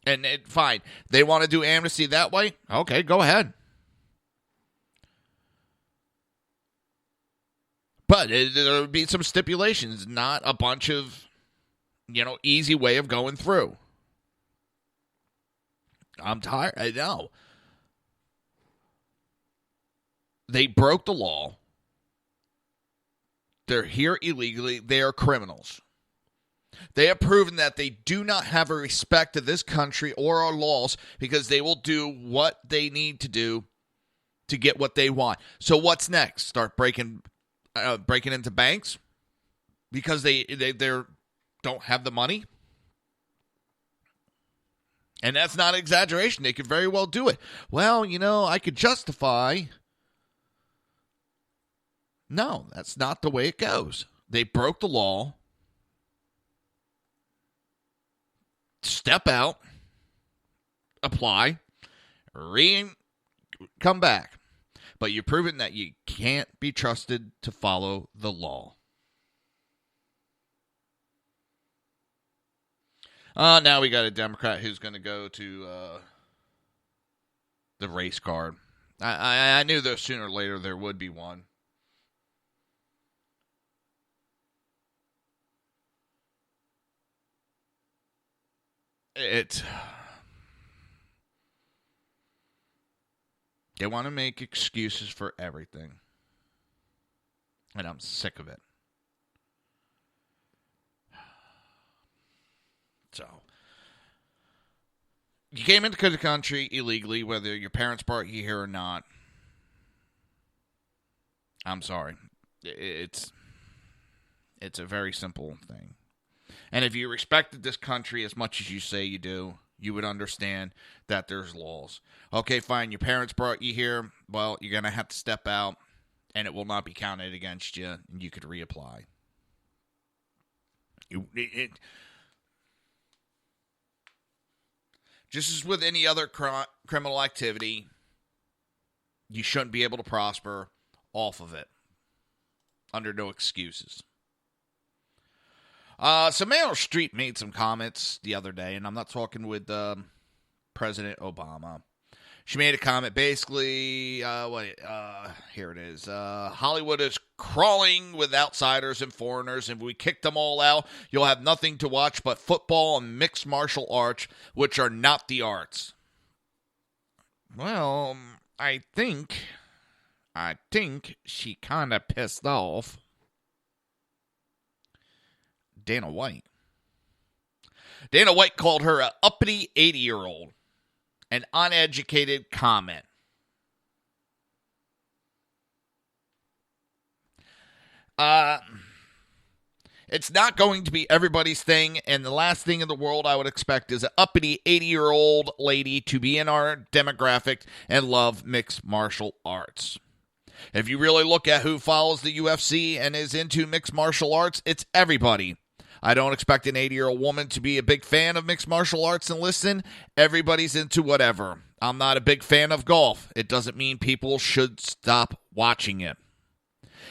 And fine. They want to do amnesty that way? Okay, go ahead. But there would be some stipulations, not a bunch of, easy way of going through. I'm tired. I know. They broke the law. They're here illegally. They are criminals. They have proven that they do not have a respect to this country or our laws because they will do what they need to do to get what they want. So what's next? Start breaking into banks because they don't have the money? And that's not an exaggeration. They could very well do it. Well, I could justify. No, that's not the way it goes. They broke the law. Step out. Apply. Come back. But you've proven that you can't be trusted to follow the law. Now we got a Democrat who's going to go to the race card. I knew that sooner or later there would be one. They want to make excuses for everything. And I'm sick of it. So, you came into the country illegally, whether your parents brought you here or not. I'm sorry. It's a very simple thing. And if you respected this country as much as you say you do, you would understand that there's laws. Okay, fine, your parents brought you here. Well, you're going to have to step out, and it will not be counted against you, and you could reapply. Just as with any other criminal activity, you shouldn't be able to prosper off of it under no excuses. So Meryl Streep made some comments the other day, and I'm not talking with President Obama. She made a comment basically, here it is. Hollywood is crawling with outsiders and foreigners, and if we kick them all out, you'll have nothing to watch but football and mixed martial arts, which are not the arts. Well, I think she kind of pissed off Dana White. Dana White called her an uppity 80-year-old. An uneducated comment. It's not going to be everybody's thing, and the last thing in the world I would expect is an uppity 80-year-old lady to be in our demographic and love mixed martial arts. If you really look at who follows the UFC and is into mixed martial arts, it's everybody. I don't expect an 80-year-old woman to be a big fan of mixed martial arts and listen. Everybody's into whatever. I'm not a big fan of golf. It doesn't mean people should stop watching it.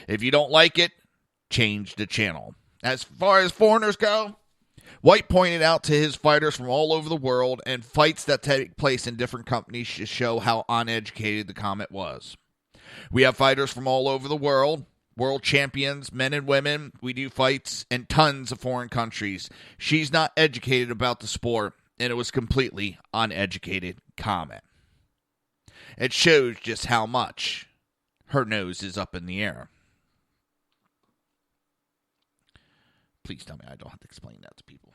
If you don't like it, change the channel. As far as foreigners go, White pointed out to his fighters from all over the world and fights that take place in different companies to show how uneducated the comment was. We have fighters from all over the world, World champions, men and women. We do fights in tons of foreign countries. She's not educated about the sport, and it was completely uneducated comment. It shows just how much her nose is up in the air. Please tell me I don't have to explain that to people.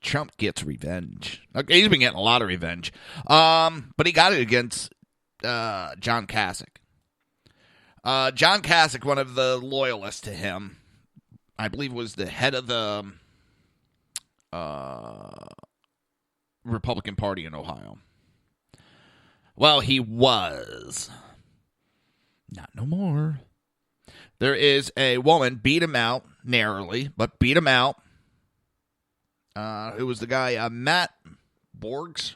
Trump gets revenge. Okay, he's been getting a lot of revenge. But he got it against John Kasich. John Kasich, one of the loyalists to him, I believe was the head of the Republican Party in Ohio. Well, he was. Not no more. There is a woman, beat him out, narrowly, but beat him out. It was the guy, Matt Borges.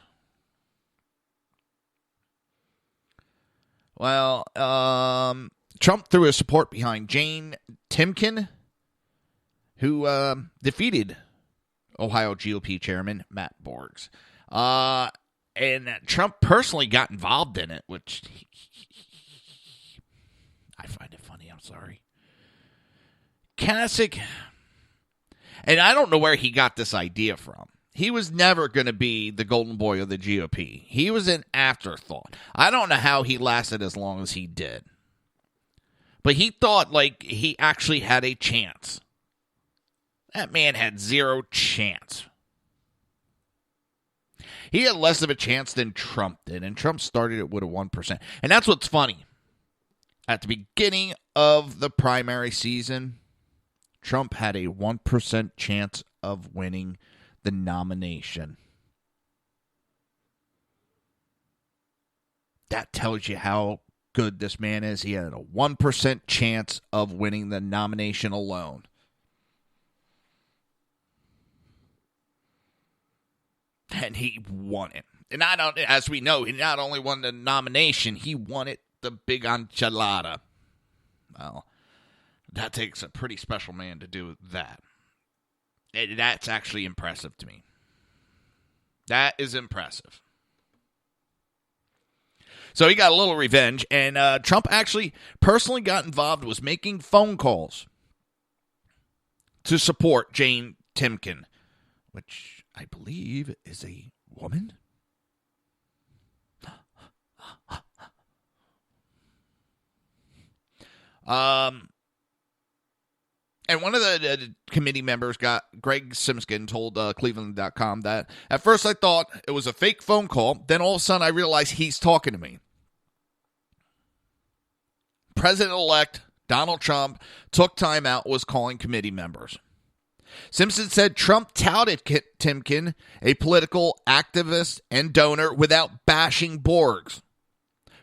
Well, Trump threw his support behind Jane Timken, who defeated Ohio GOP chairman Matt Borges. And Trump personally got involved in it, which I find it funny. I'm sorry. Kasich, and I don't know where he got this idea from. He was never going to be the golden boy of the GOP. He was an afterthought. I don't know how he lasted as long as he did. But he thought like he actually had a chance. That man had zero chance. He had less of a chance than Trump did, and Trump started it with a 1%. And that's what's funny. At the beginning of the primary season, Trump had a 1% chance of winning the nomination. That tells you how good this man is. He had a 1% chance of winning the nomination alone. And he won it. And as we know, he not only won the nomination, he won it the big enchilada. Well, that takes a pretty special man to do that. And that's actually impressive to me. That is impressive. So he got a little revenge, and Trump actually personally got involved, was making phone calls to support Jane Timken, which I believe is a woman. And one of the committee members, Greg Simskin, told Cleveland.com that at first I thought it was a fake phone call. Then all of a sudden I realized he's talking to me. President-elect Donald Trump took time out, was calling committee members. Simpson said Trump touted Timken, a political activist and donor, without bashing Borges,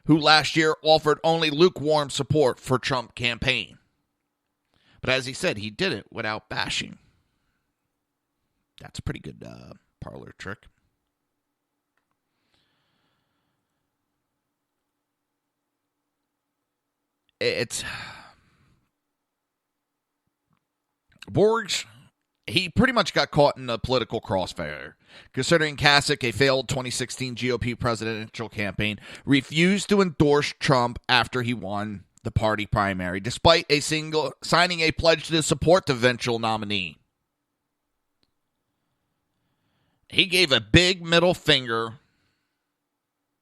who last year offered only lukewarm support for Trump campaign. But as he said, he did it without bashing. That's a pretty good parlor trick. It's Borges. He pretty much got caught in a political crossfire, considering Kasich, a failed 2016 GOP presidential campaign, refused to endorse Trump after he won the party primary, despite signing a pledge to support the eventual nominee. He gave a big middle finger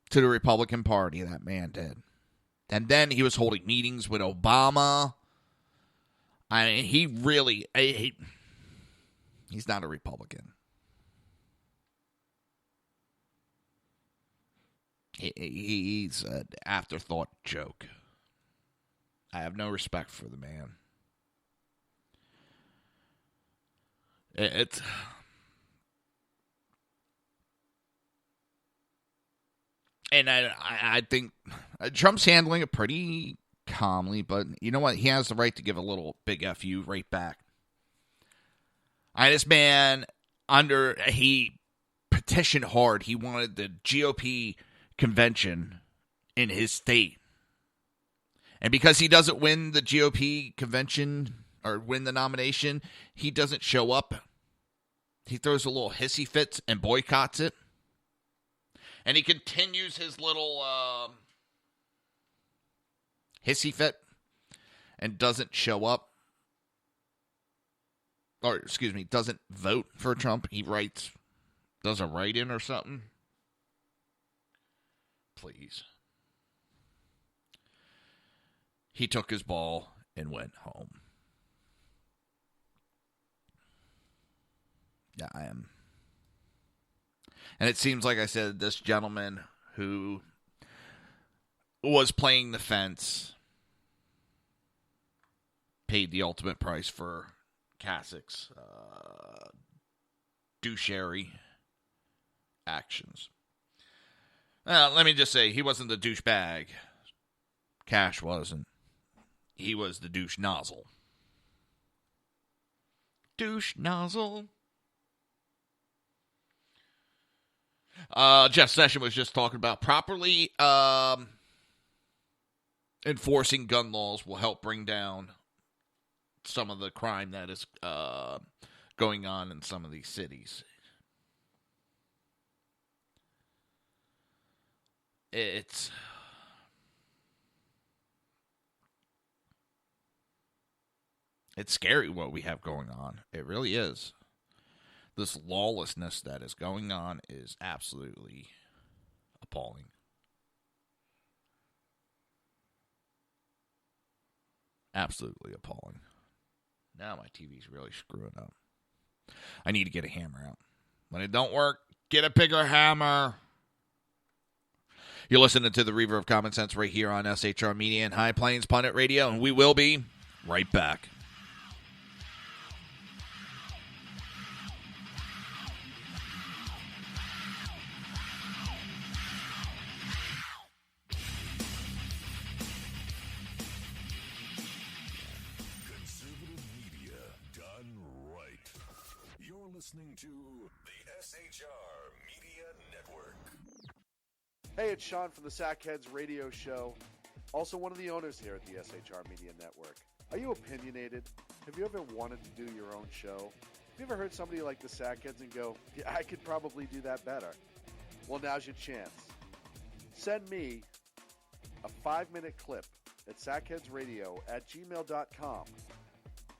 to the Republican Party, that man did. And then he was holding meetings with Obama. I mean, he really... He's not a Republican. He's an afterthought joke. I have no respect for the man. And I think Trump's handling it pretty calmly, but you know what? He has the right to give a little big F you right back. This man, he petitioned hard. He wanted the GOP convention in his state And because he doesn't win the GOP convention or win the nomination, he doesn't show up. He throws a little hissy fit and boycotts it. And he continues his little hissy fit and doesn't show up. Or, excuse me, doesn't vote for Trump. He does a write-in or something. Please. He took his ball and went home. Yeah, I am. And it seems like I said, this gentleman who was playing the fence paid the ultimate price for Kasich's douchery actions. Let me just say, he wasn't the douchebag. Cash wasn't. He was the douche nozzle. Douche nozzle. Jeff Sessions was just talking about properly enforcing gun laws will help bring down some of the crime that is going on in some of these cities. It's scary what we have going on. It really is. This lawlessness that is going on is absolutely appalling. Absolutely appalling. Now my TV's really screwing up. I need to get a hammer out. When it don't work, get a bigger hammer. You're listening to the Reaver of Common Sense right here on SHR Media and High Plains Pundit Radio, and we will be right back. Listening to the SHR Media Network. Hey, it's Sean from the Sackheads Radio Show, also one of the owners here at the SHR Media Network. Are you opinionated? Have you ever wanted to do your own show? Have you ever heard somebody like the Sackheads and go, yeah, I could probably do that better? Well, now's your chance. Send me a 5-minute clip at sackheadsradio@gmail.com,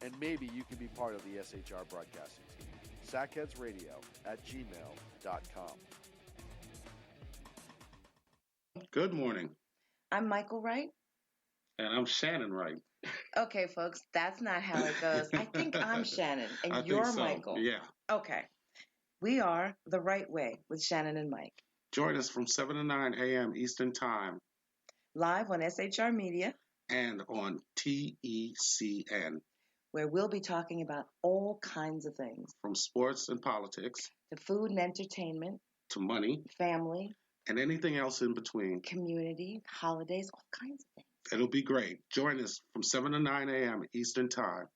and maybe you can be part of the SHR broadcasting team. sackheadsradio@gmail.com. Good morning. I'm Michael Wright. And I'm Shannon Wright. Okay, folks, that's not how it goes. I think I'm Shannon, and you're Michael. Yeah. Okay. We are The Right Way with Shannon and Mike. Join us from 7 to 9 a.m. Eastern Time. Live on SHR Media. And on TECN. Where we'll be talking about all kinds of things. From sports and politics. To food and entertainment. To money. Family. And anything else in between. Community, holidays, all kinds of things. It'll be great. Join us from 7 to 9 a.m. Eastern Time.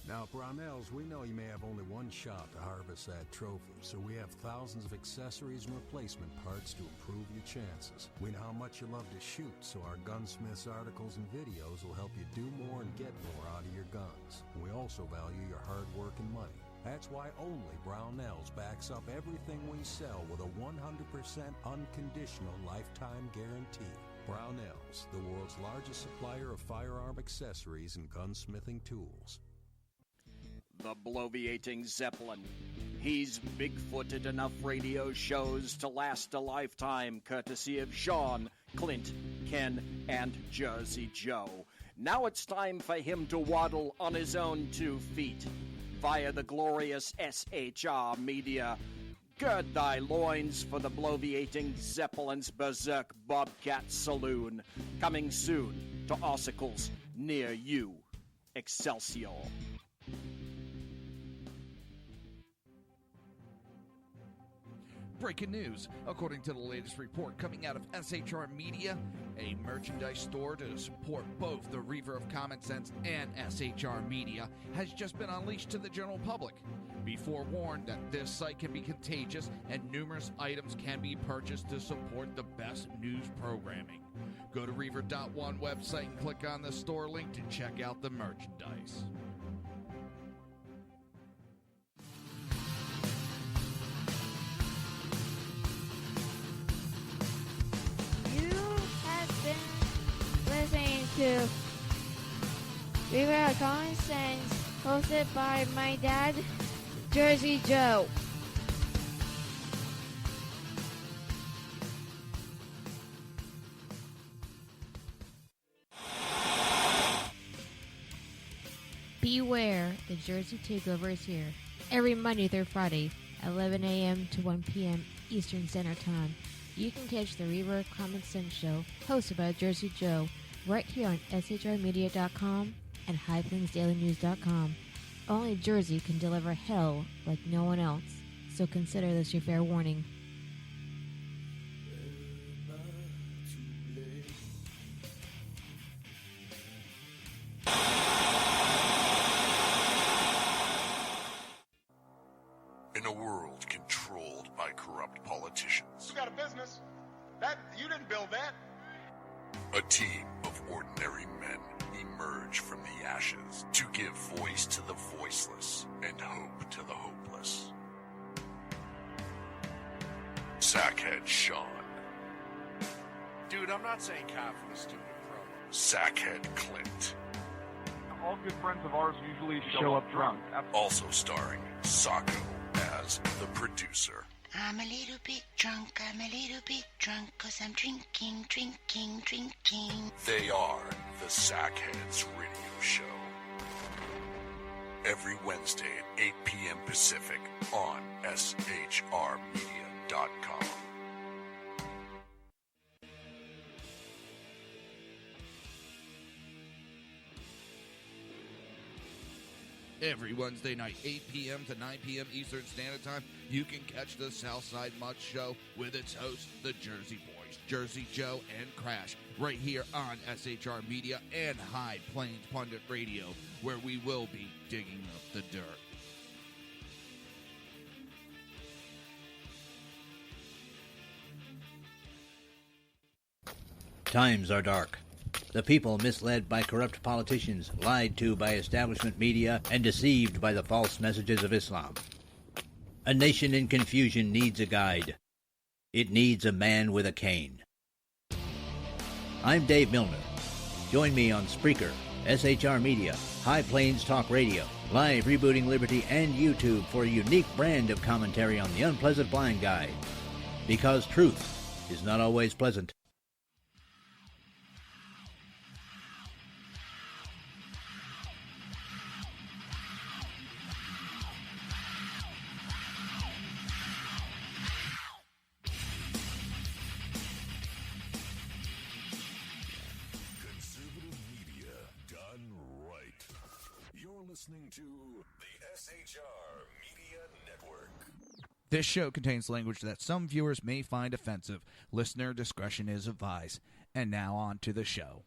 Now, Brownells, we know you may have only one shot to harvest that trophy, so we have thousands of accessories and replacement parts to improve your chances. We know how much you love to shoot, so our Gunsmiths articles and videos will help you do more and get more out of your guns. We also value your hard work and money. That's why only Brownells backs up everything we sell with a 100% unconditional lifetime guarantee. Brownells, the world's largest supplier of firearm accessories and gunsmithing tools. The bloviating Zeppelin. He's big-footed enough radio shows to last a lifetime, courtesy of Sean, Clint, Ken, and Jersey Joe. Now it's time for him to waddle on his own 2 feet via the glorious SHR Media. Gird thy loins for the bloviating Zeppelin's Berserk Bobcat Saloon. Coming soon to Ossicles near you. Excelsior. Breaking news. According to the latest report coming out of SHR Media, a merchandise store to support both the Reaver of Common Sense and SHR Media has just been unleashed to the general public. Be forewarned that this site can be contagious and numerous items can be purchased to support the best news programming. Go to Reaver.one website and click on the store link to check out the merchandise. You have been listening to Reaver of Common Sense, hosted by my dad, Jersey Joe. Beware, the Jersey Takeover is here. Every Monday through Friday, 11 a.m. to 1 p.m. Eastern Standard Time. You can catch the Reaver of Common Sense show, hosted by Jersey Joe, right here on shrmedia.com and highplainsdailynews.com. Only Jersey can deliver hell like no one else, so consider this your fair warning. In a world controlled by corrupt politicians, You got a business. That you didn't build that. a team of ordinary men emerge from the ashes to give voice to the voiceless and hope to the hopeless. Sackhead Sean, Dude, I'm not saying cop for the stupid pro. Sackhead Clint, All good friends of ours usually show up drunk. also starring Sacco as the producer. I'm a little bit drunk, I'm a little bit drunk, 'cause I'm drinking, drinking, drinking. They are the Sackheads Radio Show. Every Wednesday at 8 p.m. Pacific on shrmedia.com. Every Wednesday night, 8 p.m. to 9 p.m. Eastern Standard Time, you can catch the Southside Mutt Show with its hosts, the Jersey Boys, Jersey Joe and Crash, right here on SHR Media and High Plains Pundit Radio, where we will be digging up the dirt. Times are dark. The people misled by corrupt politicians, lied to by establishment media, and deceived by the false messages of Islam. A nation in confusion needs a guide. It needs a man with a cane. I'm Dave Milner. Join me on Spreaker, SHR Media, High Plains Talk Radio, Live Rebooting Liberty, and YouTube for a unique brand of commentary on the unpleasant blind guide. Because truth is not always pleasant. Listening to the SHR Media Network. This show contains language that some viewers may find offensive. Listener discretion is advised. And now on to the show.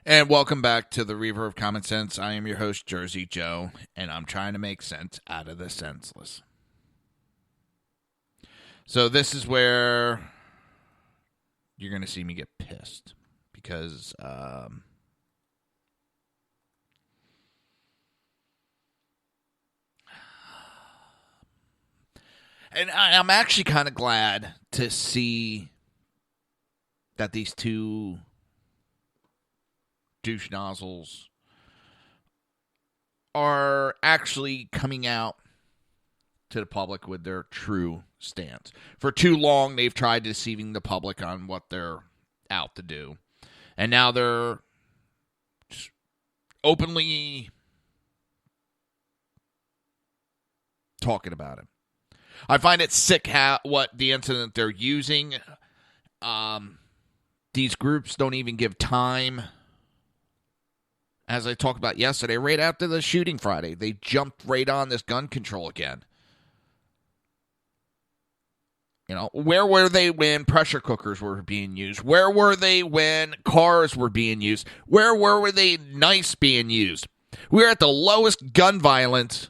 And welcome back to the Reaver of Common Sense. I am your host, Jersey Joe, and I'm trying to make sense out of the senseless. So this is where you're going to see me get pissed. Because, and I'm actually kind of glad to see that these two douche nozzles are actually coming out to the public with their true stance. For too long, they've tried deceiving the public on what they're out to do. And now they're just openly talking about it. I find it sick what the incident they're using. These groups don't even give time. As I talked about yesterday, right after the shooting Friday, they jumped right on this gun control again. You know, where were they when pressure cookers were being used? Where were they when cars were being used? Where were they knives being used? We're at the lowest gun violence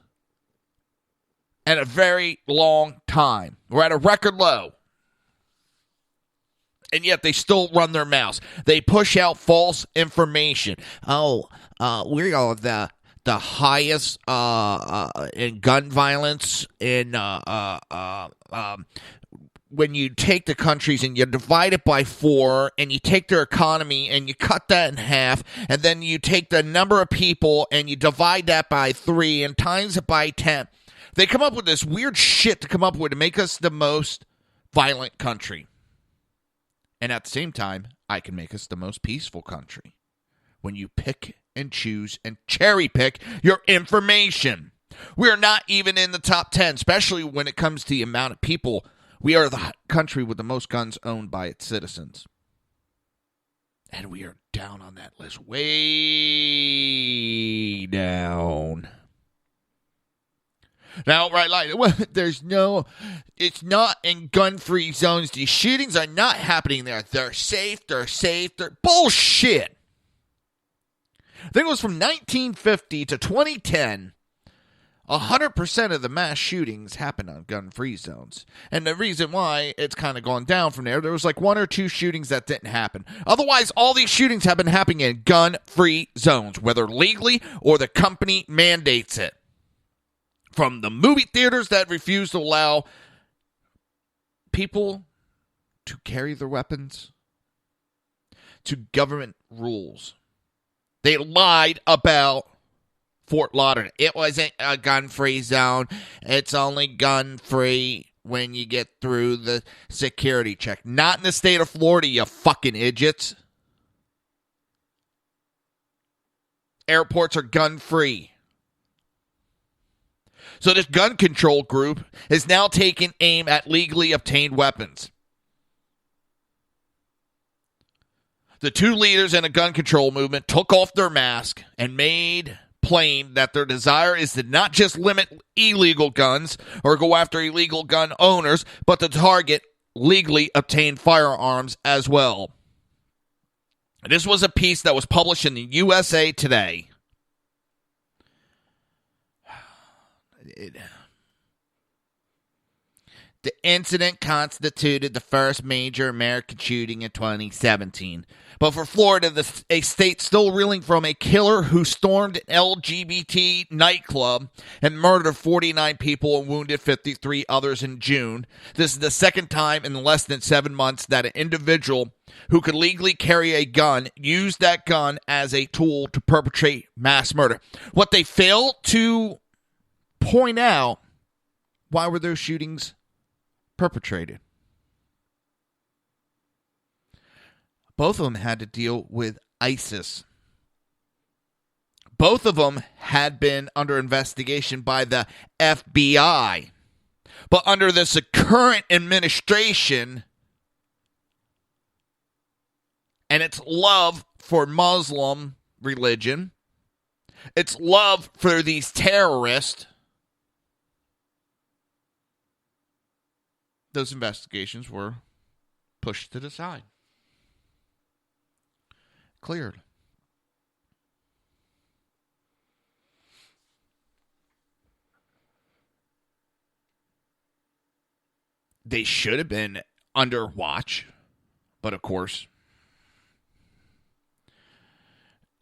in a very long time. We're at a record low. And yet they still run their mouths. They push out false information. Oh, we are the highest in gun violence in when you take the countries and you divide it by 4 and you take their economy and you cut that in half, and then you take the number of people and you divide that by 3 and times it by 10. They come up with this weird shit to come up with to make us the most violent country. And at the same time, I can make us the most peaceful country when you pick and choose and cherry pick your information. We are not even in the top 10, especially when it comes to the amount of people. We are the country with the most guns owned by its citizens. And we are down on that list. Way down. Now, right, like, well, it's not in gun-free zones. These shootings are not happening there. They're safe, they're bullshit. I think it was from 1950 to 2010, 100% of the mass shootings happened on gun-free zones. And the reason why it's kind of gone down from there was like 1 or 2 shootings that didn't happen. Otherwise, all these shootings have been happening in gun-free zones, whether legally or the company mandates it. From the movie theaters that refuse to allow people to carry their weapons to government rules. They lied about Fort Lauderdale. It wasn't a gun-free zone. It's only gun-free when you get through the security check. Not in the state of Florida, you fucking idiots. Airports are gun-free. So this gun control group is now taking aim at legally obtained weapons. The 2 leaders in a gun control movement took off their mask and made plain that their desire is to not just limit illegal guns or go after illegal gun owners, but to target legally obtained firearms as well. This was a piece that was published in the USA Today. The incident constituted the first major American shooting in 2017. But for Florida, a state still reeling from a killer who stormed an LGBT nightclub and murdered 49 people and wounded 53 others in June. This is the second time in less than 7 months that an individual who could legally carry a gun used that gun as a tool to perpetrate mass murder. What they fail to point out, why were those shootings perpetrated? Both of them had to deal with ISIS. Both of them had been under investigation by the FBI. But under this current administration and its love for Muslim religion, its love for these terrorists, those investigations were pushed to the side. Cleared. They should have been under watch, but of course,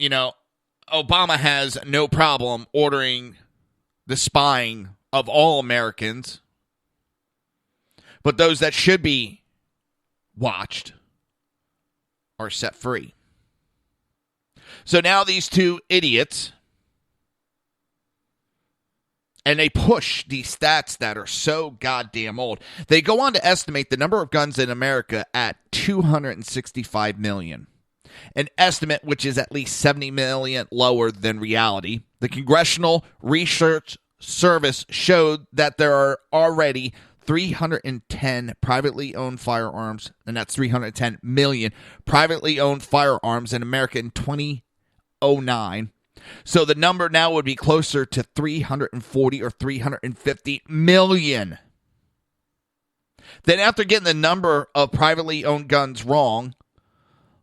Obama has no problem ordering the spying of all Americans. But those that should be watched are set free. So now these 2 idiots, and they push these stats that are so goddamn old. They go on to estimate the number of guns in America at 265 million. An estimate which is at least 70 million lower than reality. The Congressional Research Service showed that there are already 310 privately owned firearms, and that's 310 million privately owned firearms in America in 2009. So the number now would be closer to 340 or 350 million. Then after getting the number of privately owned guns wrong,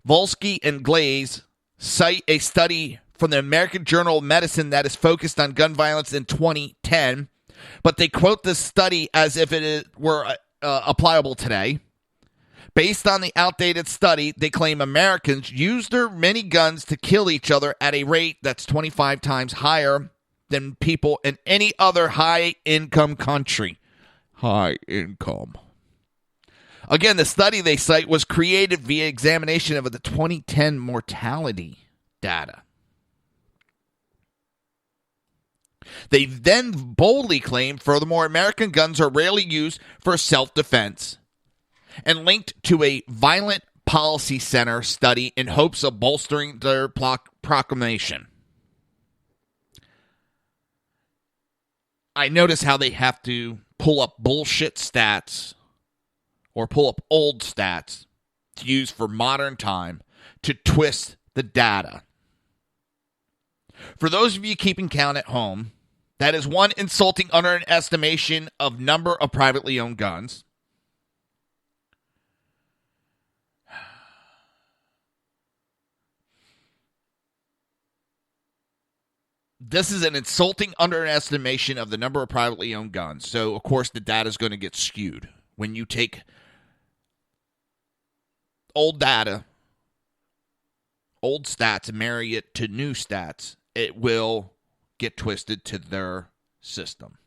Volsky and Glaze cite a study from the American Journal of Medicine that is focused on gun violence in 2010, But they quote this study as if it were applicable today. Based on the outdated study, they claim Americans use their many guns to kill each other at a rate that's 25 times higher than people in any other high-income country. High income. Again, the study they cite was created via examination of the 2010 mortality data. They then boldly claim, furthermore, American guns are rarely used for self-defense and linked to a Violent Policy Center study in hopes of bolstering their proclamation. I notice how they have to pull up bullshit stats or pull up old stats to use for modern time to twist the data. For those of you keeping count at home, that is one insulting underestimation of number of privately owned guns. This is an insulting underestimation of the number of privately owned guns. So, of course, the data is going to get skewed. When you take old data, old stats, and marry it to new stats, it will get twisted to their system.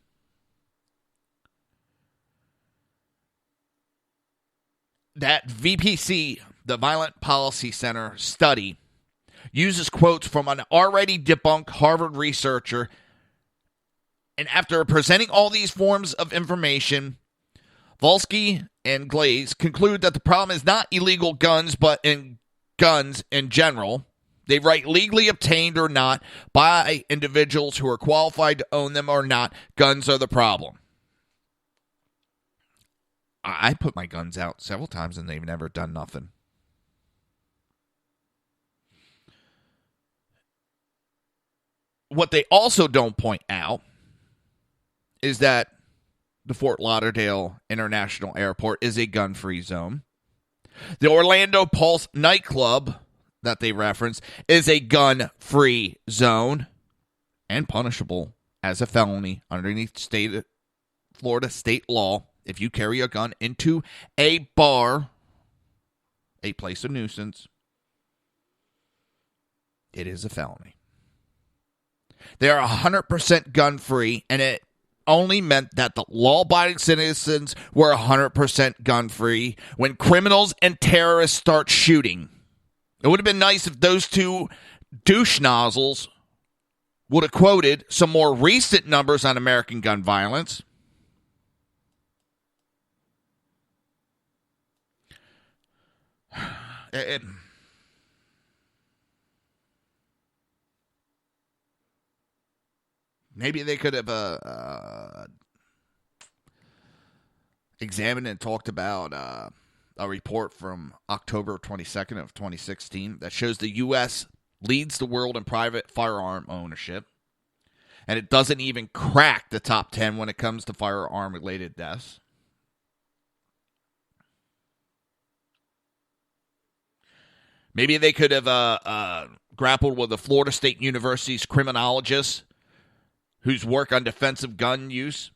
That VPC, the Violent Policy Center study, uses quotes from an already debunked Harvard researcher, and after presenting all these forms of information, Volsky and Glaze conclude that the problem is not illegal guns, but in guns in general. They write legally obtained or not by individuals who are qualified to own them or not. Guns are the problem. I put my guns out several times and they've never done nothing. What they also don't point out is that the Fort Lauderdale International Airport is a gun-free zone. The Orlando Pulse nightclub that they reference is a gun-free zone and punishable as a felony underneath Florida state law. If you carry a gun into a bar, a place of nuisance, it is a felony. They are 100% gun-free, and it only meant that the law-abiding citizens were 100% gun-free when criminals and terrorists start shooting. It would have been nice if those two douche nozzles would have quoted some more recent numbers on American gun violence. Maybe they could have examined and talked about a report from October 22nd of 2016 that shows the U.S. leads the world in private firearm ownership, and it doesn't even crack the top 10 when it comes to firearm-related deaths. Maybe they could have grappled with the Florida State University's criminologist whose work on defensive gun use.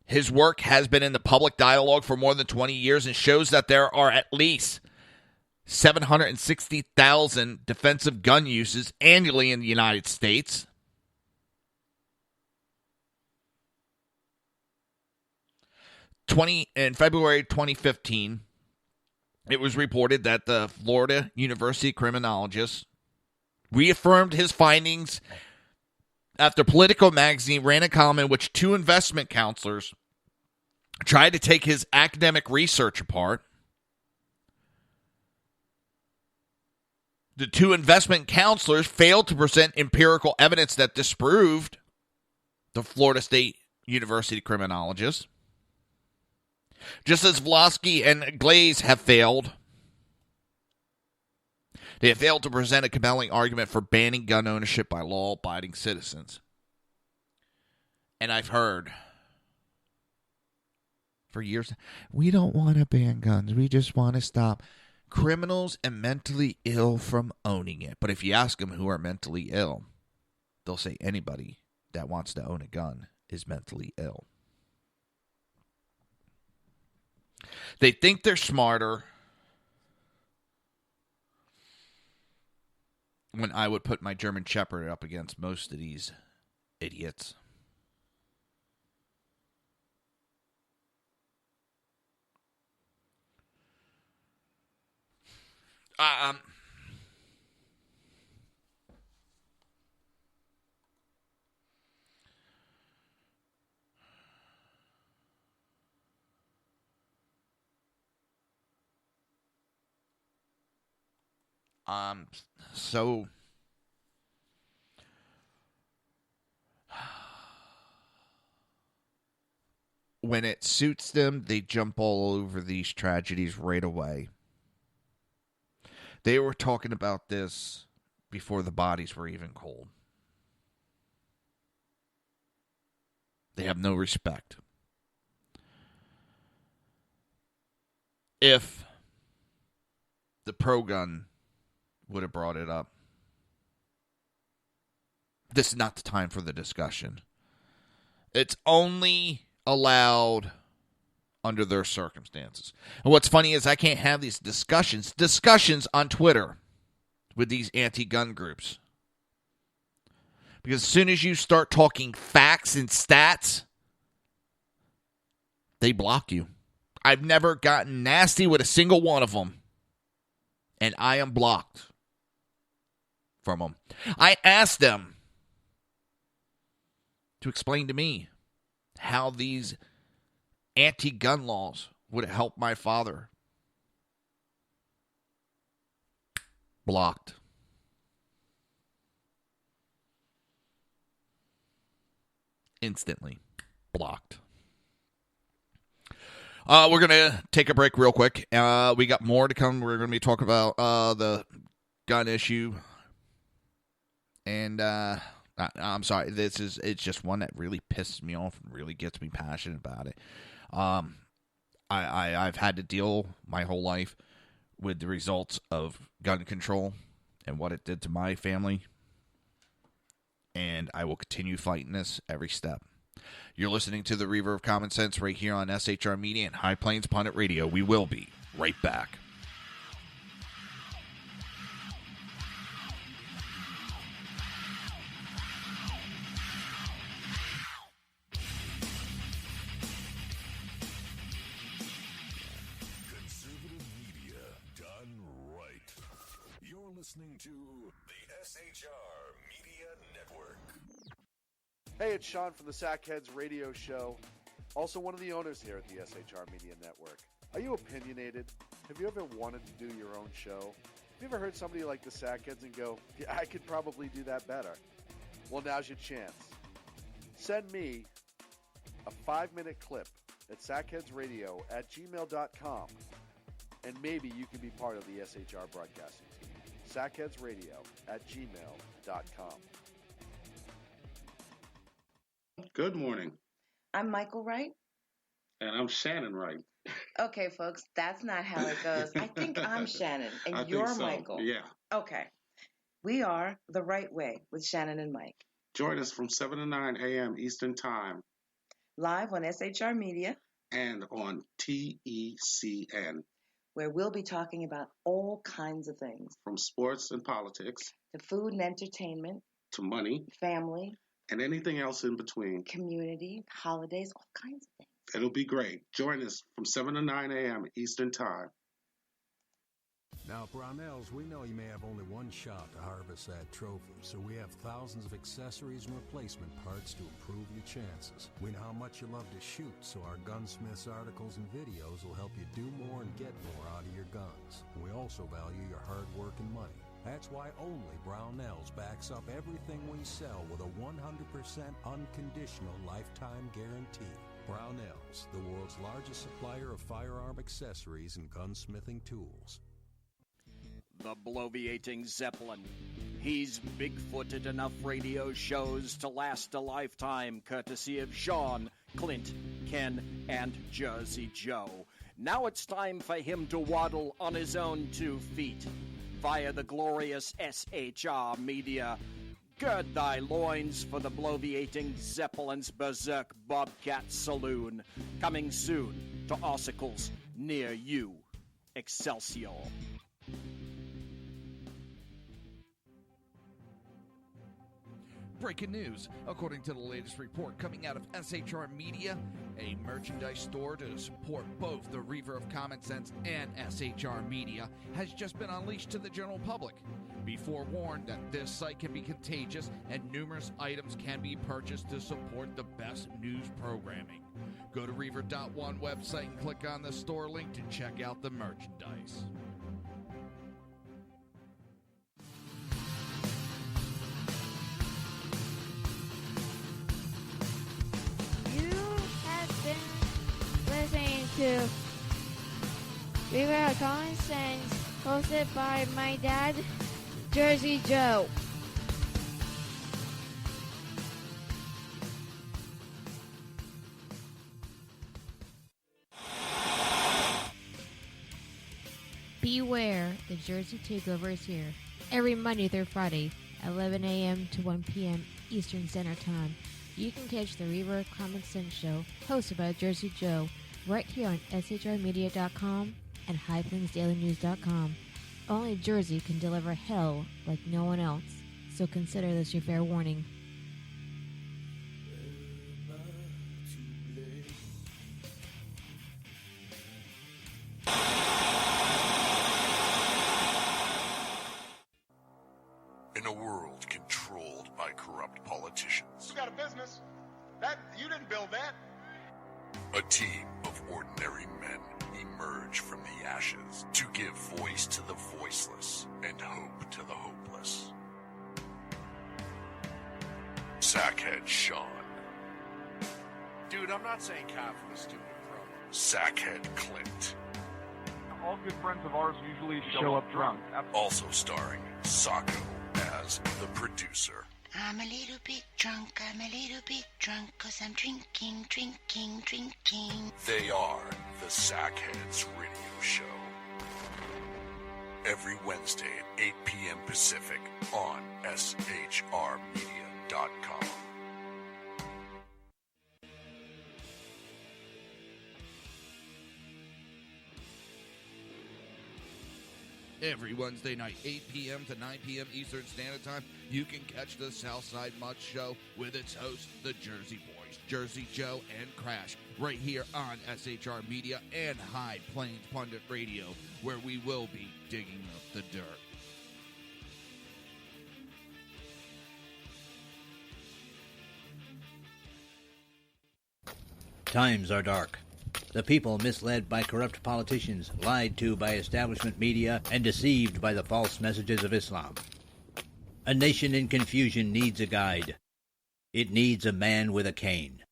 His work has been in the public dialogue for more than 20 years and shows that there are at least 760,000 defensive gun uses annually in the United States. In February 2015, it was reported that the Florida University criminologist reaffirmed his findings after Politico magazine ran a column in which two investment counselors tried to take his academic research apart. The two investment counselors failed to present empirical evidence that disproved the Florida State University criminologist. Just as Vlosky and Glaze have failed, they have failed to present a compelling argument for banning gun ownership by law-abiding citizens. And I've heard for years, we don't want to ban guns. We just want to stop criminals and mentally ill from owning it. But if you ask them who are mentally ill, they'll say anybody that wants to own a gun is mentally ill. They think they're smarter when I would put my German Shepherd up against most of these idiots. So when it suits them, they jump all over these tragedies right away. They were talking about this before the bodies were even cold. They have no respect. If the pro-gun would have brought it up, this is not the time for the discussion. It's only allowed under their circumstances. And what's funny is I can't have these discussions on Twitter with these anti-gun groups. Because as soon as you start talking facts and stats, they block you. I've never gotten nasty with a single one of them. And I am blocked from them. I asked them to explain to me how these anti-gun laws would help my father. Blocked. Instantly blocked. We're going to take a break real quick. We got more to come. We're going to be talking about the gun issue. And I'm sorry. It's just one that really pisses me off and really gets me passionate about it. I've had to deal my whole life with the results of gun control and what it did to my family. And I will continue fighting this every step. You're listening to the Reaver of Common Sense right here on SHR Media and High Plains Pundit Radio. We will be right back. Conservative media done right. You're listening to the SHR Media Network. Hey, it's Sean from the Sackheads Radio Show, also one of the owners here at the SHR Media Network. Are you opinionated? Have you ever wanted to do your own show? Have you ever heard somebody like the Sackheads and go, yeah, I could probably do that better? Well, now's your chance. Send me a 5-minute clip at sackheadsradio@gmail.com, and maybe you can be part of the SHR broadcasting team. sackheadsradio@gmail.com. Good morning. I'm Michael Wright. And I'm Shannon Wright. Okay, folks, that's not how it goes. I think I'm Shannon, and I you're think so. Michael. Yeah. Okay. We are The Right Way with Shannon and Mike. Join us from 7 to 9 a.m. Eastern Time. Live on SHR Media. And on TECN. Where we'll be talking about all kinds of things. From sports and politics. To food and entertainment. To money. Family. And anything else in between. Community, holidays, all kinds of things. It'll be great. Join us from 7 to 9 a.m. Eastern Time. Now, Brownells, we know you may have only one shot to harvest that trophy, so we have thousands of accessories and replacement parts to improve your chances. We know how much you love to shoot, so our Gunsmiths articles and videos will help you do more and get more out of your guns. We also value your hard work and money. That's why only Brownells backs up everything we sell with a 100% unconditional lifetime guarantee. Brownells, the world's largest supplier of firearm accessories and gunsmithing tools. The bloviating Zeppelin. He's big-footed enough radio shows to last a lifetime, courtesy of Sean, Clint, Ken, and Jersey Joe. Now it's time for him to waddle on his own 2 feet via the glorious SHR Media Gird thy loins for the bloviating Zeppelin's Berserk Bobcat Saloon. Coming soon to ossicles near you. Excelsior. Breaking news. According to the latest report coming out of SHR Media, a merchandise store to support both the Reaver of Common Sense and SHR Media has just been unleashed to the general public. Be forewarned that this site can be contagious and numerous items can be purchased to support the best news programming. Go to Reaver.one website and click on the store link to check out the merchandise. Listening to Reaver of Common Sense, hosted by my dad, Jersey Joe. Beware, the Jersey Takeover is here. Every Monday through Friday, 11 a.m. to 1 p.m. Eastern Standard Time. You can catch the Reaver of Common Sense show, hosted by Jersey Joe, right here on shrmedia.com and highplainsdailynews.com. Only Jersey can deliver hell like no one else, so consider this your fair warning. In a world controlled by corrupt politicians, You got a business. That you didn't build that. a team of ordinary men emerge from the ashes to give voice to the voiceless and hope to the hopeless. Sackhead Sean, Dude, I'm not saying cop for the stupid pro. Sackhead Clint, All good friends of ours usually show up drunk. also starring Sacco as the producer. I'm a little bit drunk, I'm a little bit drunk, 'cause I'm drinking, drinking, drinking. They are the Sackheads Radio Show. Every Wednesday at 8 p.m. Pacific on shrmedia.com. Every Wednesday night, 8 p.m. to 9 p.m. Eastern Standard Time, you can catch the Southside Mutt Show with its hosts, the Jersey Boys, Jersey Joe and Crash, right here on SHR Media and High Plains Pundit Radio, where we will be digging up the dirt. Times are dark. The people misled by corrupt politicians, lied to by establishment media, and deceived by the false messages of Islam. A nation in confusion needs a guide. It needs a man with a cane.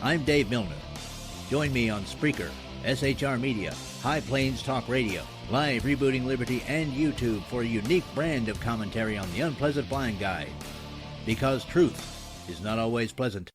I'm Dave Milner. Join me on Spreaker, SHR Media, High Plains Talk Radio, Live Rebooting Liberty, and YouTube for a unique brand of commentary on the unpleasant blind guide. Because truth is not always pleasant.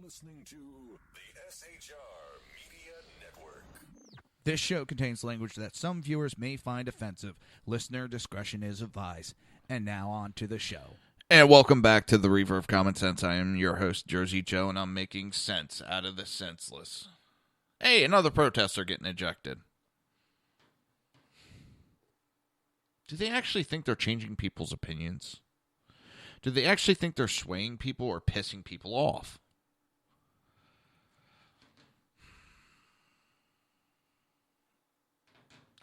Listening to the SHR Media Network. This show contains language that some viewers may find offensive. Listener discretion is advised. And now on to the show. And welcome back to the Reaver of Common Sense. I am your host, Jersey Joe, and I'm making sense out of the senseless. Hey, another protester getting ejected. Do they actually think they're changing people's opinions? Do they actually think they're swaying people or pissing people off?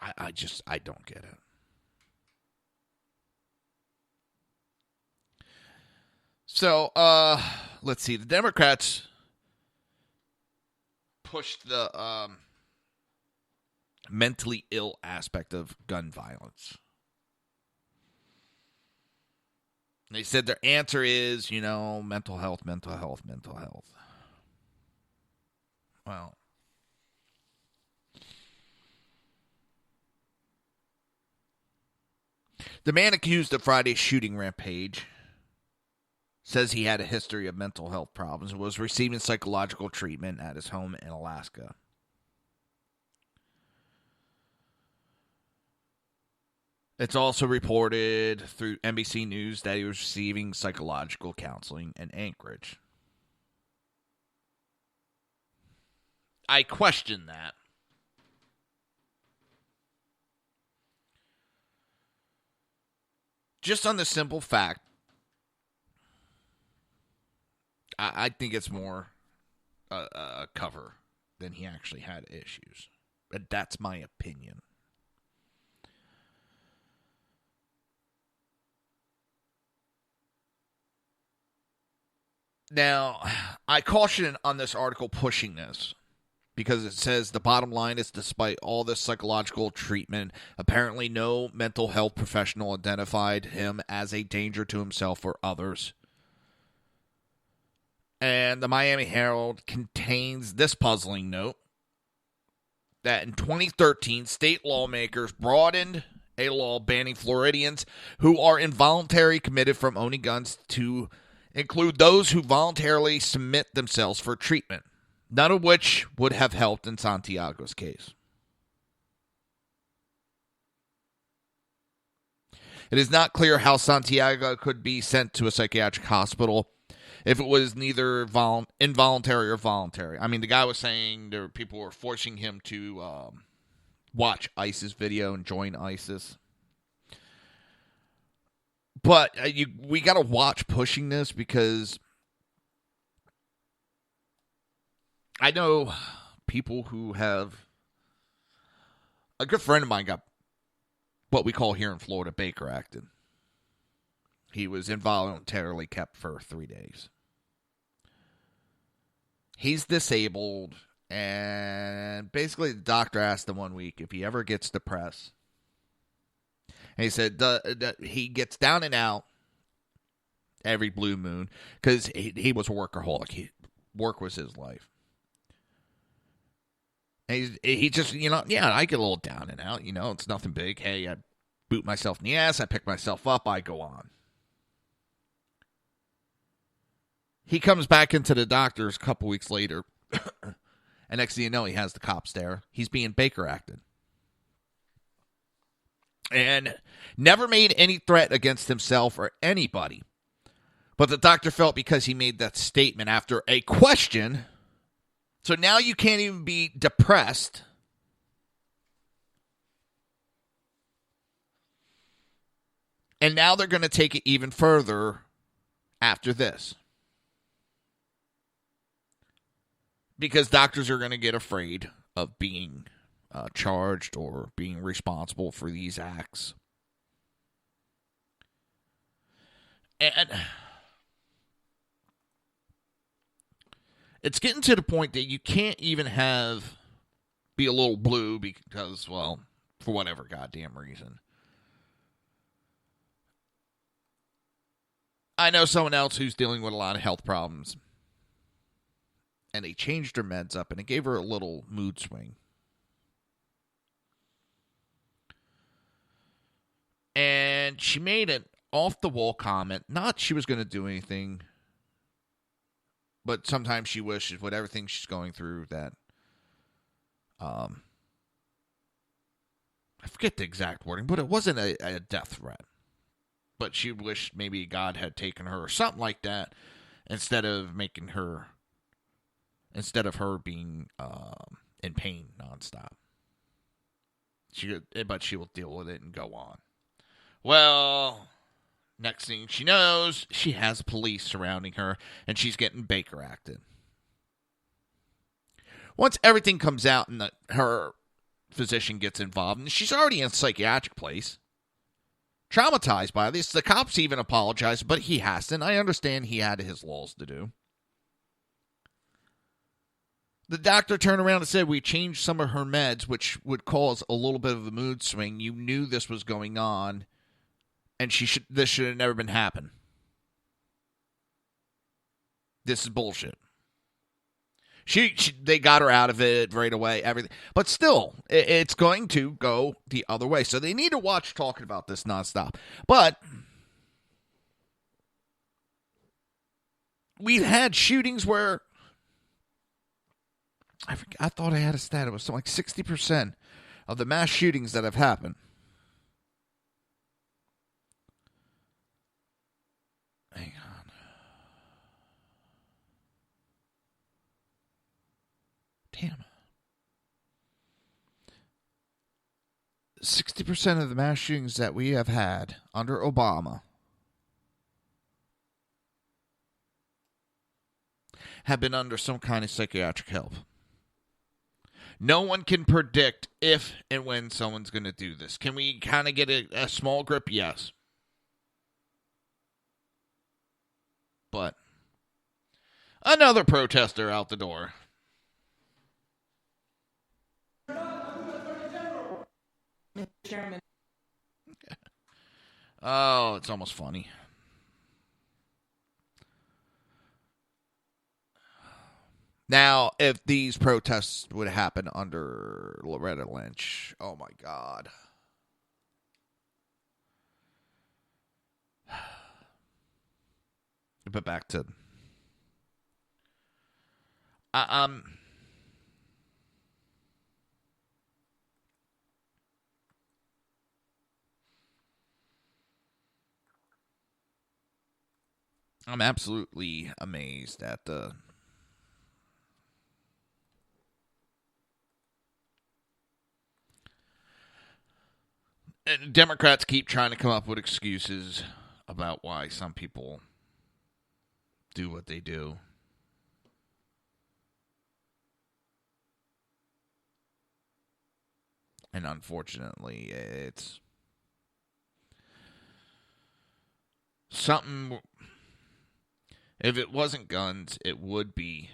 I don't get it. So, let's see. The Democrats pushed the mentally ill aspect of gun violence. They said their answer is, mental health, mental health, mental health. Well, The man accused of Friday's shooting rampage says he had a history of mental health problems and was receiving psychological treatment at his home in Alaska. It's also reported through NBC News that he was receiving psychological counseling in Anchorage. I question that. Just on the simple fact, I think it's more a cover than he actually had issues. But that's my opinion. Now, I caution on this article pushing this because it says the bottom line is despite all this psychological treatment, apparently no mental health professional identified him as a danger to himself or others. And the Miami Herald contains this puzzling note that in 2013, state lawmakers broadened a law banning Floridians who are involuntarily committed from owning guns to include those who voluntarily submit themselves for treatment, none of which would have helped in Santiago's case. It is not clear how Santiago could be sent to a psychiatric hospital if it was neither involuntary or voluntary. I mean, the guy was saying there were people who were forcing him to watch ISIS video and join ISIS. But we got to watch pushing this because I know people who have... A good friend of mine got what we call here in Florida Baker acted. He was involuntarily kept for 3 days. He's disabled, and basically the doctor asked him 1 week if he ever gets depressed. And he said he gets down and out every blue moon because he was a workaholic. Work was his life. And he just, I get a little down and out. It's nothing big. Hey, I boot myself in the ass. I pick myself up. I go on. He comes back into the doctor's a couple weeks later. And next thing you know, he has the cops there. He's being Baker acted. And never made any threat against himself or anybody. But the doctor felt because he made that statement after a question, so now you can't even be depressed. And now they're going to take it even further after this. Because doctors are going to get afraid of being charged or being responsible for these acts. And it's getting to the point that you can't even be a little blue because, well, for whatever goddamn reason. I know someone else who's dealing with a lot of health problems. And they changed her meds up, and it gave her a little mood swing. And she made an off-the-wall comment. Not she was going to do anything, but sometimes she wishes with everything she's going through that, I forget the exact wording, but it wasn't a death threat. But she wished maybe God had taken her or something like that instead of her being in pain nonstop. But she will deal with it and go on. Well, next thing she knows, she has police surrounding her, and she's getting Baker acted. Once everything comes out and her physician gets involved, and she's already in a psychiatric place, traumatized by this, the cops even apologized, but he hasn't. I understand he had his laws to do. The doctor turned around and said, we changed some of her meds, which would cause a little bit of a mood swing. You knew this was going on, and this should have never been happened. This is bullshit. They got her out of it right away, everything. But still, it's going to go the other way. So they need to watch talking about this nonstop. But we've had shootings where I thought I had a stat. It was something like 60% of the mass shootings that have happened. Hang on. Damn. 60% of the mass shootings that we have had under Obama have been under some kind of psychiatric help. No one can predict if and when someone's going to do this. Can we kind of get a small grip? Yes. But another protester out the door. Chairman. Oh, it's almost funny. Now, if these protests would happen under Loretta Lynch, oh my God. But back to... I'm absolutely amazed at the... And Democrats keep trying to come up with excuses about why some people do what they do. And unfortunately, it's something... If it wasn't guns, it would be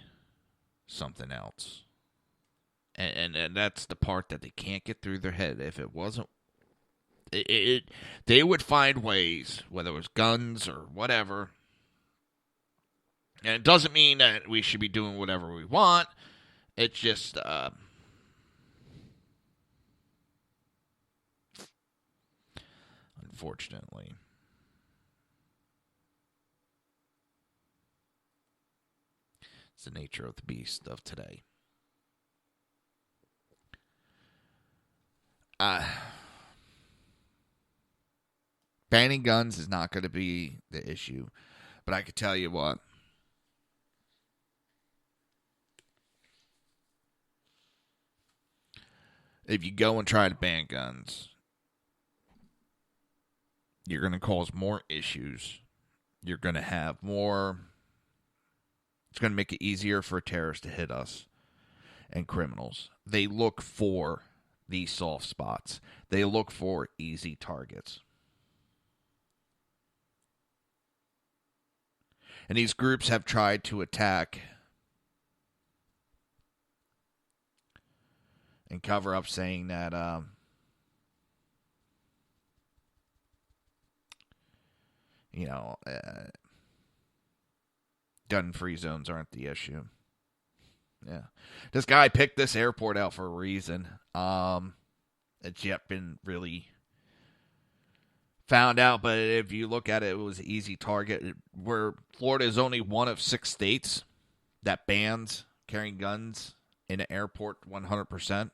something else. And that's the part that they can't get through their head. If it wasn't... they would find ways, whether it was guns or whatever. And it doesn't mean that we should be doing whatever we want. It's just... unfortunately... the nature of the beast of today. Banning guns is not going to be the issue, but I could tell you what. If you go and try to ban guns, you're going to cause more issues. You're going to have more... It's going to make it easier for terrorists to hit us and criminals. They look for these soft spots. They look for easy targets. And these groups have tried to attack and cover up, saying that gun-free zones aren't the issue. Yeah. This guy picked this airport out for a reason. It's yet been really found out, but if you look at it, it was an easy target. Where Florida is only one of 6 states that bans carrying guns in an airport 100%.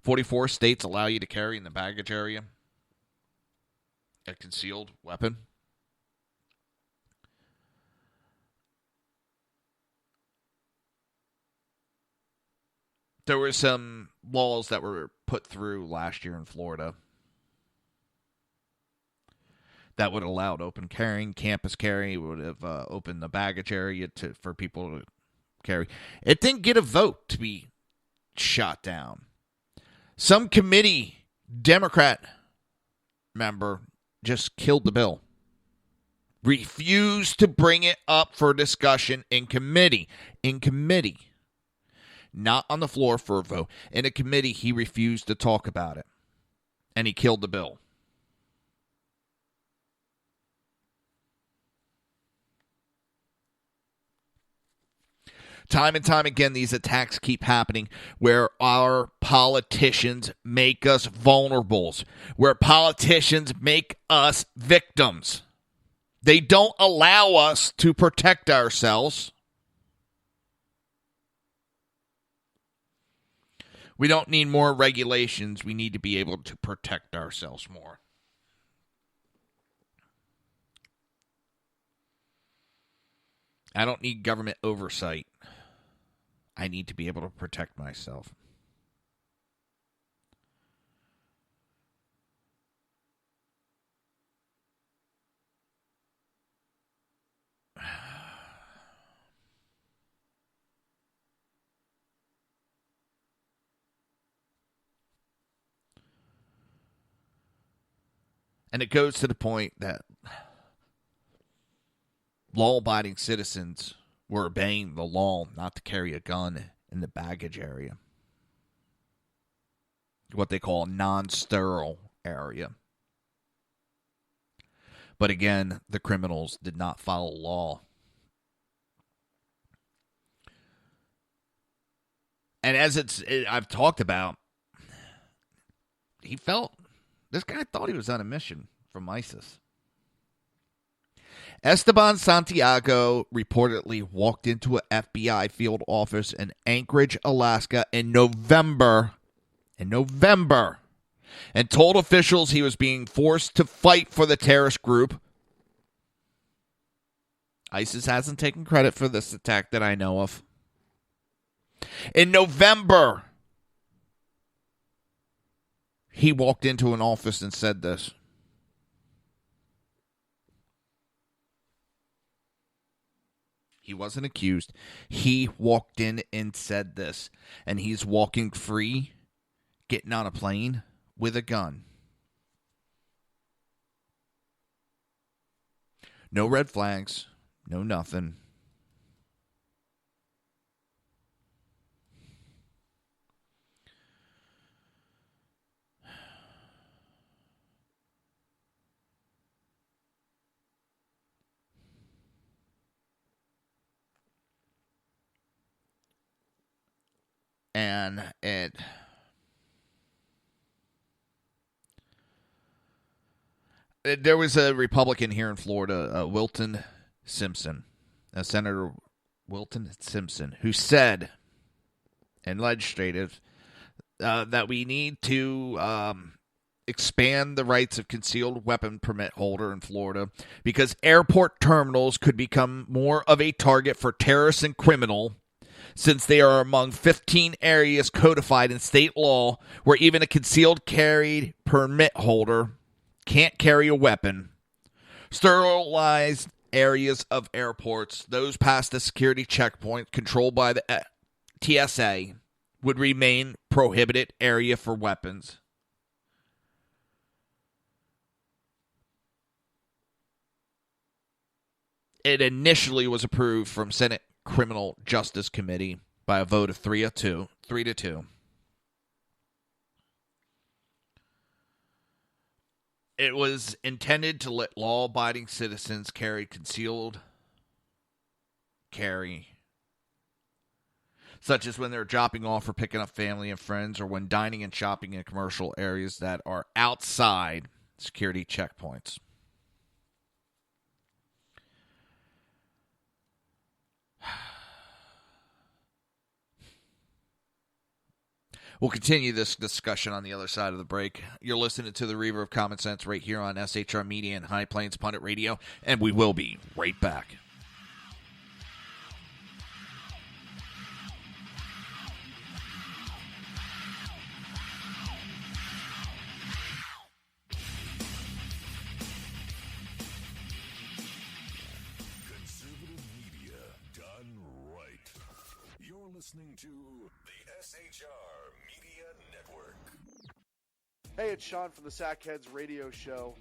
44 states allow you to carry in the baggage area a concealed weapon. There were some laws that were put through last year in Florida that would allow open carrying, campus carry. It would have opened the baggage area for people to carry. It didn't get a vote to be shot down. Some committee Democrat member just killed the bill. Refused to bring it up for discussion in committee. Not on the floor for a vote. In a committee, he refused to talk about it. And he killed the bill. Time and time again, these attacks keep happening where our politicians make us vulnerables, where politicians make us victims. They don't allow us to protect ourselves. We don't need more regulations. We need to be able to protect ourselves more. I don't need government oversight. I need to be able to protect myself. And it goes to the point that law-abiding citizens were obeying the law not to carry a gun in the baggage area. What they call a non-sterile area. But again, the criminals did not follow law. And as I've talked about, this guy thought he was on a mission from ISIS. Esteban Santiago reportedly walked into an FBI field office in Anchorage, Alaska in November, and told officials he was being forced to fight for the terrorist group. ISIS hasn't taken credit for this attack that I know of. In November, he walked into an office and said this. He wasn't accused. He walked in and said this. And he's walking free, getting on a plane with a gun. No red flags. No nothing. And there was a Republican here in Florida, Senator Wilton Simpson, who said in legislative that we need to expand the rights of concealed weapon permit holder in Florida because airport terminals could become more of a target for terrorists and criminals, since they are among 15 areas codified in state law where even a concealed carry permit holder can't carry a weapon. Sterilized areas of airports, those past the security checkpoint controlled by the TSA, would remain prohibited area for weapons. It initially was approved from Senate Criminal Justice Committee by a vote of 3 to 2. It was intended to let law-abiding citizens carry concealed carry, such as when they're dropping off or picking up family and friends, or when dining and shopping in commercial areas that are outside security checkpoints. We'll continue this discussion on the other side of the break. You're listening to the Reaver of Common Sense right here on SHR Media and High Plains Pundit Radio, and we will be right back. Conservative media done right. You're listening to the SHR Media Network. Hey, it's Sean from the Sackheads Radio Show,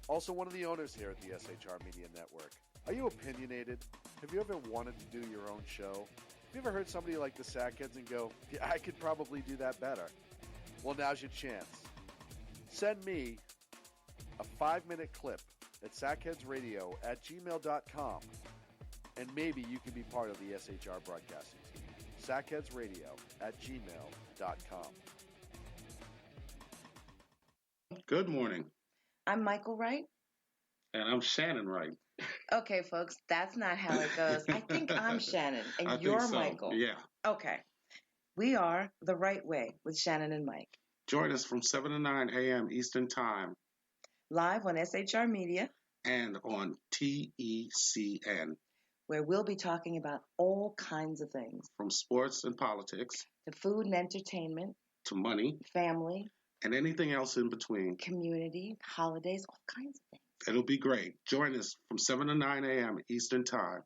also one of the owners here at the SHR Media Network. Are you opinionated? Have you ever wanted to do your own show? Have you ever heard somebody like the Sackheads and go, yeah, I could probably do that better? Well, now's your chance. Send me a 5-minute clip at sackheadsradio@gmail.com, and maybe you can be part of the SHR broadcasting team. sackheadsradio@gmail.com. Good morning. I'm Michael Wright. And I'm Shannon Wright. Okay, folks, that's not how it goes. I think I'm Shannon, and I you're think so. Michael. Yeah. Okay. We are The Right Way with Shannon and Mike. Join us from 7 to 9 a.m. Eastern Time. Live on SHR Media. And on TECN. Where we'll be talking about all kinds of things. From sports and politics. To food and entertainment. To money. Family. And anything else in between. Community, holidays, all kinds of things. It'll be great. Join us from 7 to 9 a.m. Eastern Time.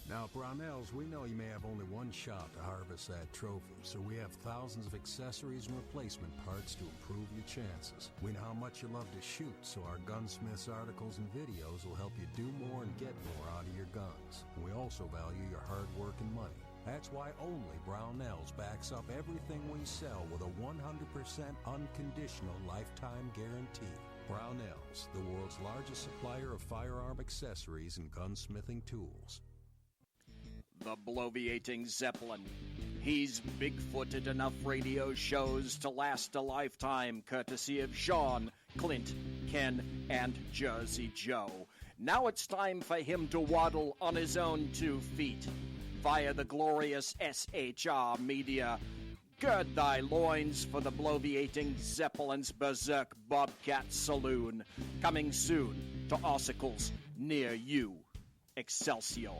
Now, Brownells, we know you may have only one shot to harvest that trophy, so we have thousands of accessories and replacement parts to improve your chances. We know how much you love to shoot, so our Gunsmiths articles and videos will help you do more and get more out of your guns. We also value your hard work and money. That's why only Brownells backs up everything we sell with a 100% unconditional lifetime guarantee. Brownells, the world's largest supplier of firearm accessories and gunsmithing tools. The bloviating Zeppelin. He's big-footed enough radio shows to last a lifetime, courtesy of Sean, Clint, Ken, and Jersey Joe. Now it's time for him to waddle on his own 2 feet via the glorious SHR Media. Gird thy loins for the bloviating Zeppelin's Berserk Bobcat Saloon. Coming soon to ossicles near you. Excelsior.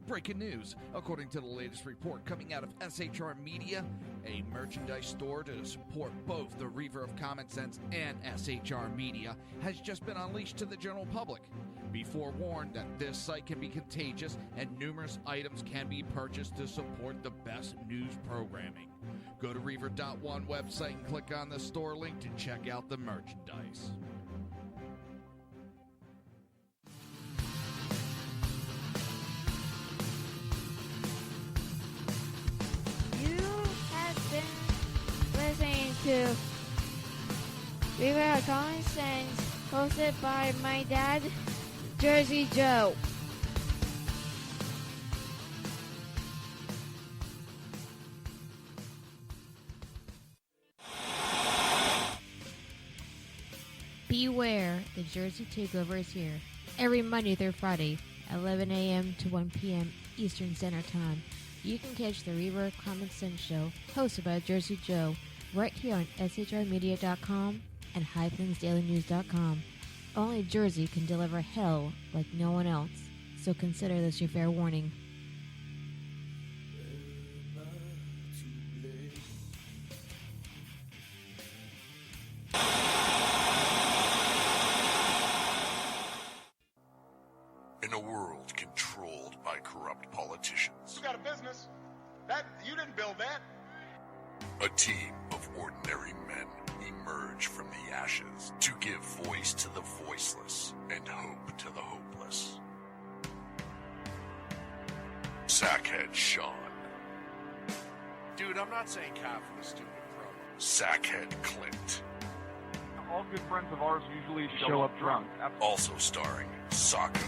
Breaking news. According to the latest report coming out of SHR Media, a merchandise store to support both the Reaver of Common Sense and SHR Media has just been unleashed to the general public. Be forewarned that this site can be contagious and numerous items can be purchased to support the best news programming. Go to Reaver.one website and click on the store link to check out the merchandise. Listening to Reaver of Common Sense, hosted by my dad, Jersey Joe. Beware, the Jersey Takeover is here. Every Monday through Friday, 11 a.m. to 1 p.m. Eastern Standard Time. You can catch the Reaver of Common Sense show, hosted by Jersey Joe, right here on shrmedia.com and highplansdailynews.com. Only Jersey can deliver hell like no one else, so consider this your fair warning. In a world controlled by corrupt politicians, You got a business. That you didn't build that. a team of ordinary men emerge from the ashes to give voice to the voiceless and hope to the hopeless. Sackhead Sean, Dude, I'm not saying cow for the stupid pro. Sackhead Clint, All good friends of ours usually show up drunk. also starring Sacco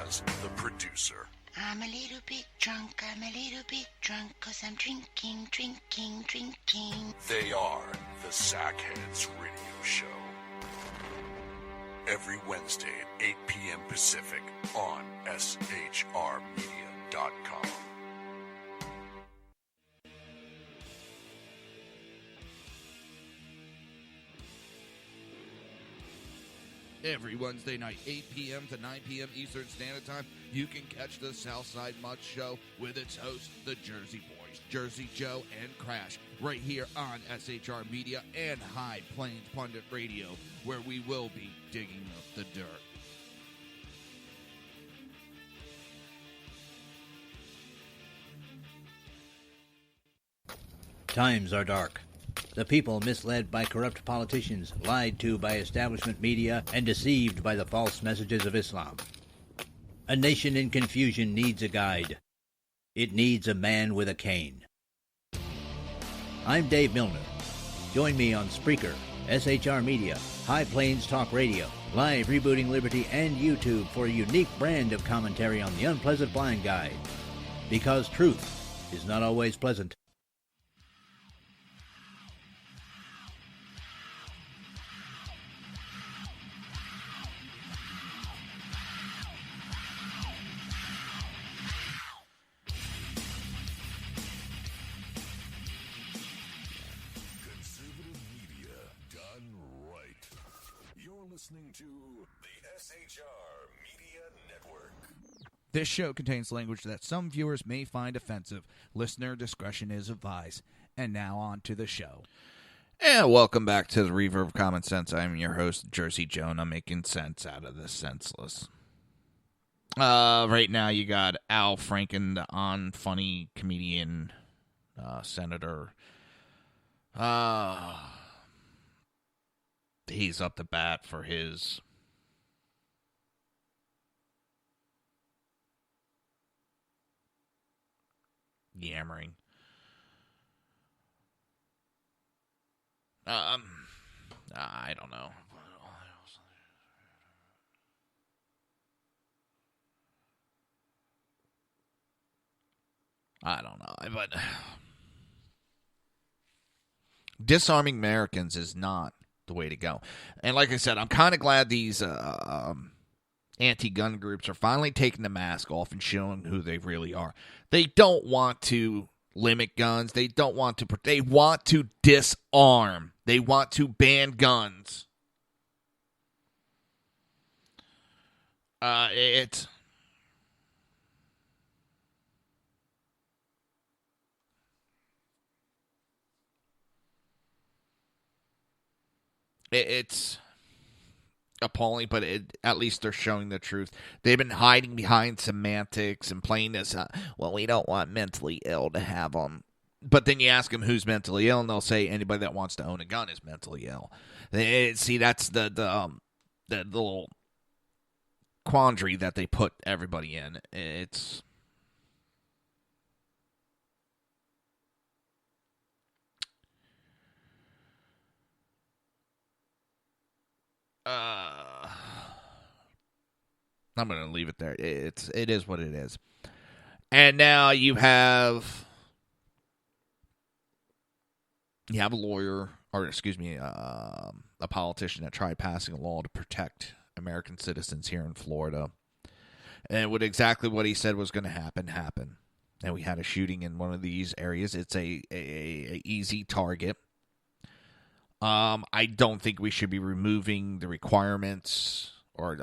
as the producer. I'm a little bit drunk, I'm a little bit drunk, 'cause I'm drinking, drinking, drinking. They are the Sackheads Radio Show. Every Wednesday at 8 p.m. Pacific on shrmedia.com. Every Wednesday night, 8 p.m. to 9 p.m. Eastern Standard Time, you can catch the Southside Mud Show with its hosts, the Jersey Boys, Jersey Joe and Crash, right here on SHR Media and High Plains Pundit Radio, where we will be digging up the dirt. Times are dark. The people misled by corrupt politicians, lied to by establishment media, and deceived by the false messages of Islam. A nation in confusion needs a guide. It needs a man with a cane. I'm Dave Milner. Join me on Spreaker SHR Media, High Plains Talk Radio, Live Rebooting Liberty, and YouTube for a unique brand of commentary on the unpleasant blind guide. Because truth is not always pleasant. Listening to the SHR Media Network. This show contains language that some viewers may find offensive. Listener discretion is advised. And now on to the show. And welcome back to the Reaver of Common Sense. I'm your host, Jersey Jonah, making sense out of the senseless. Right now you got Al Franken, the unfunny comedian, senator. He's up to bat for his yammering. I don't know. I don't know, but disarming Americans is not the way to go. And like I said, I'm kind of glad these anti-gun groups are finally taking the mask off and showing who they really are. They don't want to limit guns. They want to disarm. They want to ban guns. It's appalling, but at least they're showing the truth. They've been hiding behind semantics and playing this, well, we don't want mentally ill to have them. But then you ask them who's mentally ill, and they'll say anybody that wants to own a gun is mentally ill. See, that's the little quandary that they put everybody in. It's... I'm going to leave it there. It is what it is. And now you have a lawyer, or excuse me, a politician that tried passing a law to protect American citizens here in Florida. And what exactly what he said was going to happen. And we had a shooting in one of these areas. It's a easy target. I don't think we should be removing the requirements or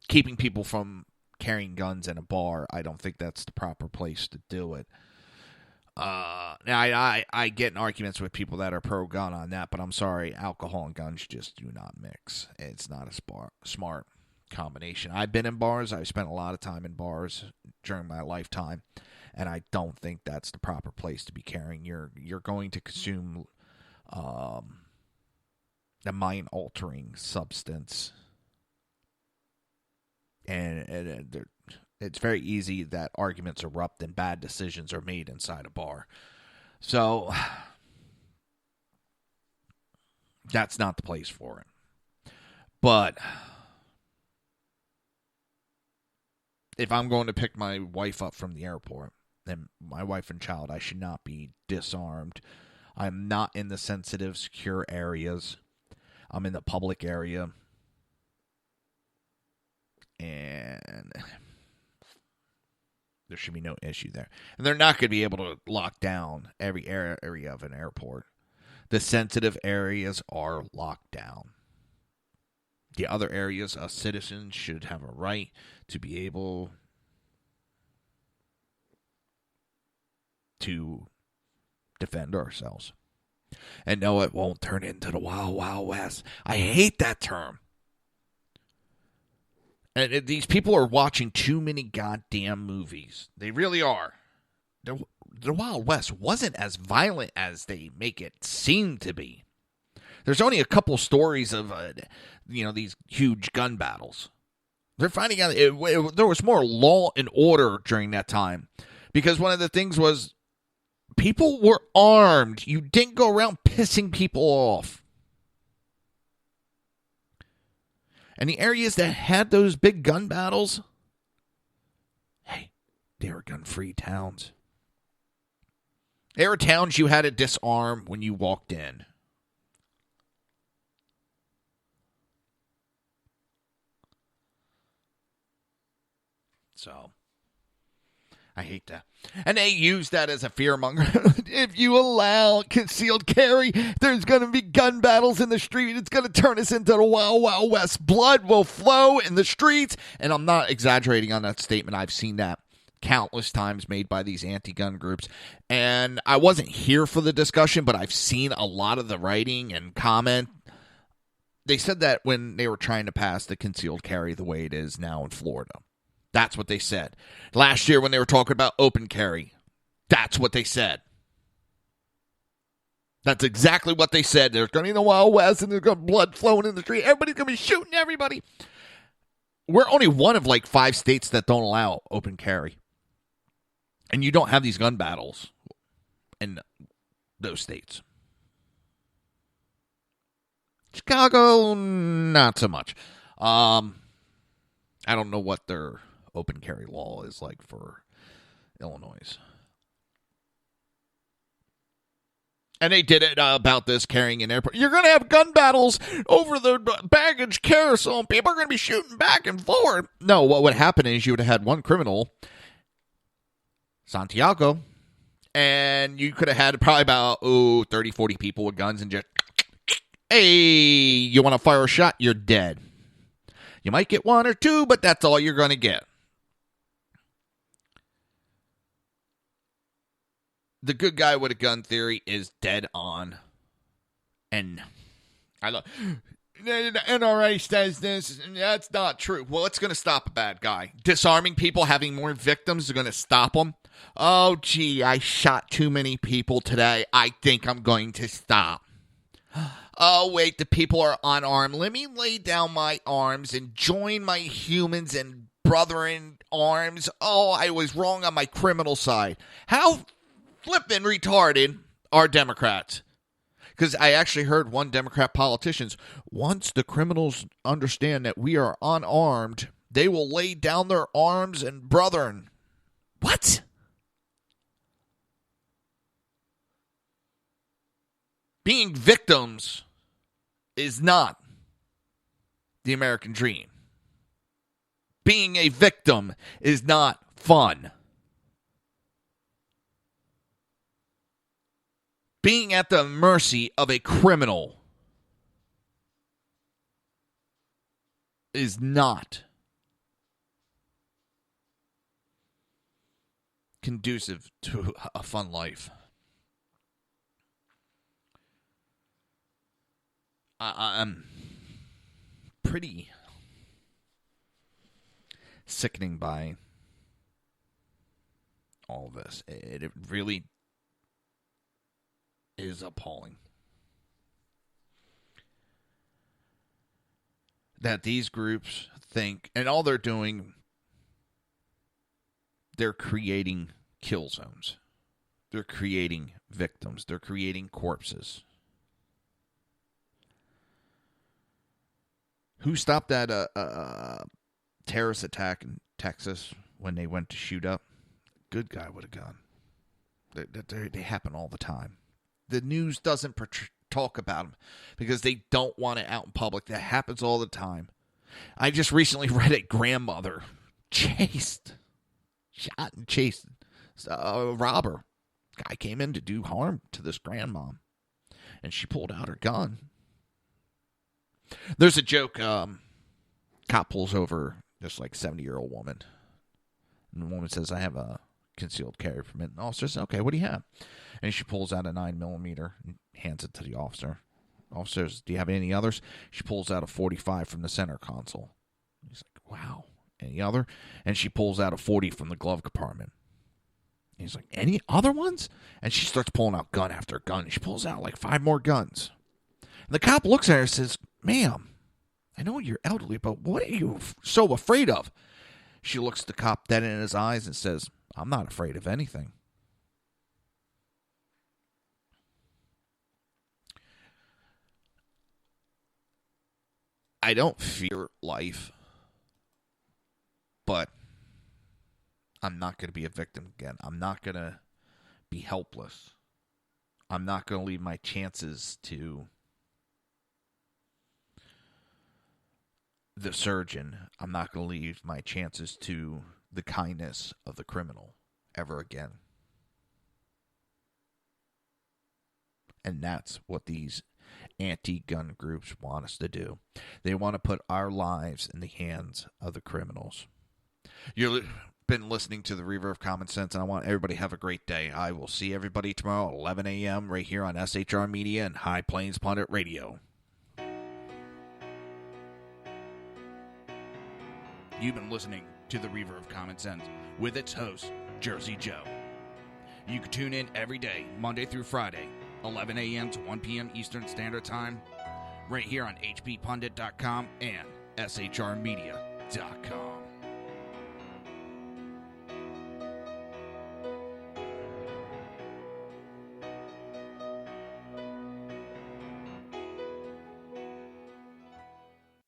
keeping people from carrying guns in a bar. I don't think that's the proper place to do it. Now, I get in arguments with people that are pro-gun on that, but I'm sorry, alcohol and guns just do not mix. It's not a smart combination. I've been in bars. I've spent a lot of time in bars during my lifetime, and I don't think that's the proper place to be carrying. You're going to consume a mind-altering substance, and it's very easy that arguments erupt and bad decisions are made inside a bar. So that's not the place for it. But if I'm going to pick my wife up from the airport, and my wife and child, I should not be disarmed. I'm not in the sensitive, secure areas. I'm in the public area. And there should be no issue there. And they're not going to be able to lock down every area of an airport. The sensitive areas are locked down. The other areas, us citizens should have a right to be able to defend ourselves. And no, it won't turn into the Wild Wild West. I hate that term. And these people are watching too many goddamn movies. They really are. The Wild West wasn't as violent as they make it seem to be. There's only a couple stories of, these huge gun battles. They're finding out there was more law and order during that time. Because one of the things was people were armed. You didn't go around pissing people off. And the areas that had those big gun battles, hey, they were gun-free towns. They were towns you had to disarm when you walked in. So, I hate that. And they use that as a fearmonger. If you allow concealed carry, there's going to be gun battles in the street. It's going to turn us into the Wild Wild West. Blood will flow in the streets. And I'm not exaggerating on that statement. I've seen that countless times made by these anti-gun groups. And I wasn't here for the discussion, but I've seen a lot of the writing and comment. They said that when they were trying to pass the concealed carry the way it is now in Florida. That's what they said. Last year when they were talking about open carry, that's what they said. That's exactly what they said. There's going to be the Wild West and there's going to be blood flowing in the street. Everybody's going to be shooting everybody. We're only one of like 5 states that don't allow open carry. And you don't have these gun battles in those states. Chicago, not so much. I don't know what their open carry law is like for Illinois. And they did it about this carrying in airport. You're going to have gun battles over the baggage carousel. People are going to be shooting back and forth. No, what would happen is you would have had one criminal, Santiago, and you could have had probably about 30, 40 people with guns and just, hey, you want to fire a shot? You're dead. You might get 1 or 2, but that's all you're going to get. The good guy with a gun theory is dead on. And I love the NRA says this, and that's not true. Well, it's going to stop a bad guy. Disarming people, having more victims is going to stop them. Oh, gee, I shot too many people today. I think I'm going to stop. Oh, wait, the people are unarmed. Let me lay down my arms and join my humans and brethren arms. Oh, I was wrong on my criminal side. How flippin' retarded are Democrats? Because I actually heard one Democrat politician, once the criminals understand that we are unarmed, they will lay down their arms and brethren. What? Being victims is not the American dream. Being a victim is not fun. Being at the mercy of a criminal is not conducive to a fun life. I'm pretty sickening by all of this. It really is appalling that these groups think, and all they're doing, they're creating kill zones. They're creating victims. They're creating corpses. Who stopped that terrorist attack in Texas when they went to shoot up? Good guy with a gun. They happen all the time. The news doesn't talk about them because they don't want it out in public. That happens all the time. I just recently read a grandmother shot and chased. A robber guy came in to do harm to this grandmom, and she pulled out her gun. There's a joke. Cop pulls over this like 70-year-old woman, and the woman says, "I have a concealed carry permit." And the officer says, "Okay, what do you have?" And she pulls out a 9mm and hands it to the officer. Officer says, "Do you have any others?" She pulls out a .45 from the center console. He's like, "Wow, any other?" And she pulls out a .40 from the glove compartment. He's like, "Any other ones?" And she starts pulling out gun after gun. And she pulls out like 5 more guns. And the cop looks at her and says, "Ma'am, I know you're elderly, but what are you so afraid of?" She looks the cop dead in his eyes and says, "I'm not afraid of anything." I don't fear life, but I'm not going to be a victim again. I'm not going to be helpless. I'm not going to leave my chances to the surgeon. I'm not going to leave my chances to the kindness of the criminal ever again. And that's what these anti-gun groups want us to do. They want to put our lives in the hands of the criminals. You've been listening to the Reaver of Common Sense, and I want everybody to have a great day. I will see everybody tomorrow at 11 a.m. right here on SHR Media and High Plains Pundit Radio. You've been listening to the Reaver of Common Sense with its host, Jersey Joe. You can tune in every day, Monday through Friday, 11 a.m. to 1 p.m. Eastern Standard Time, right here on hppundit.com and shrmedia.com.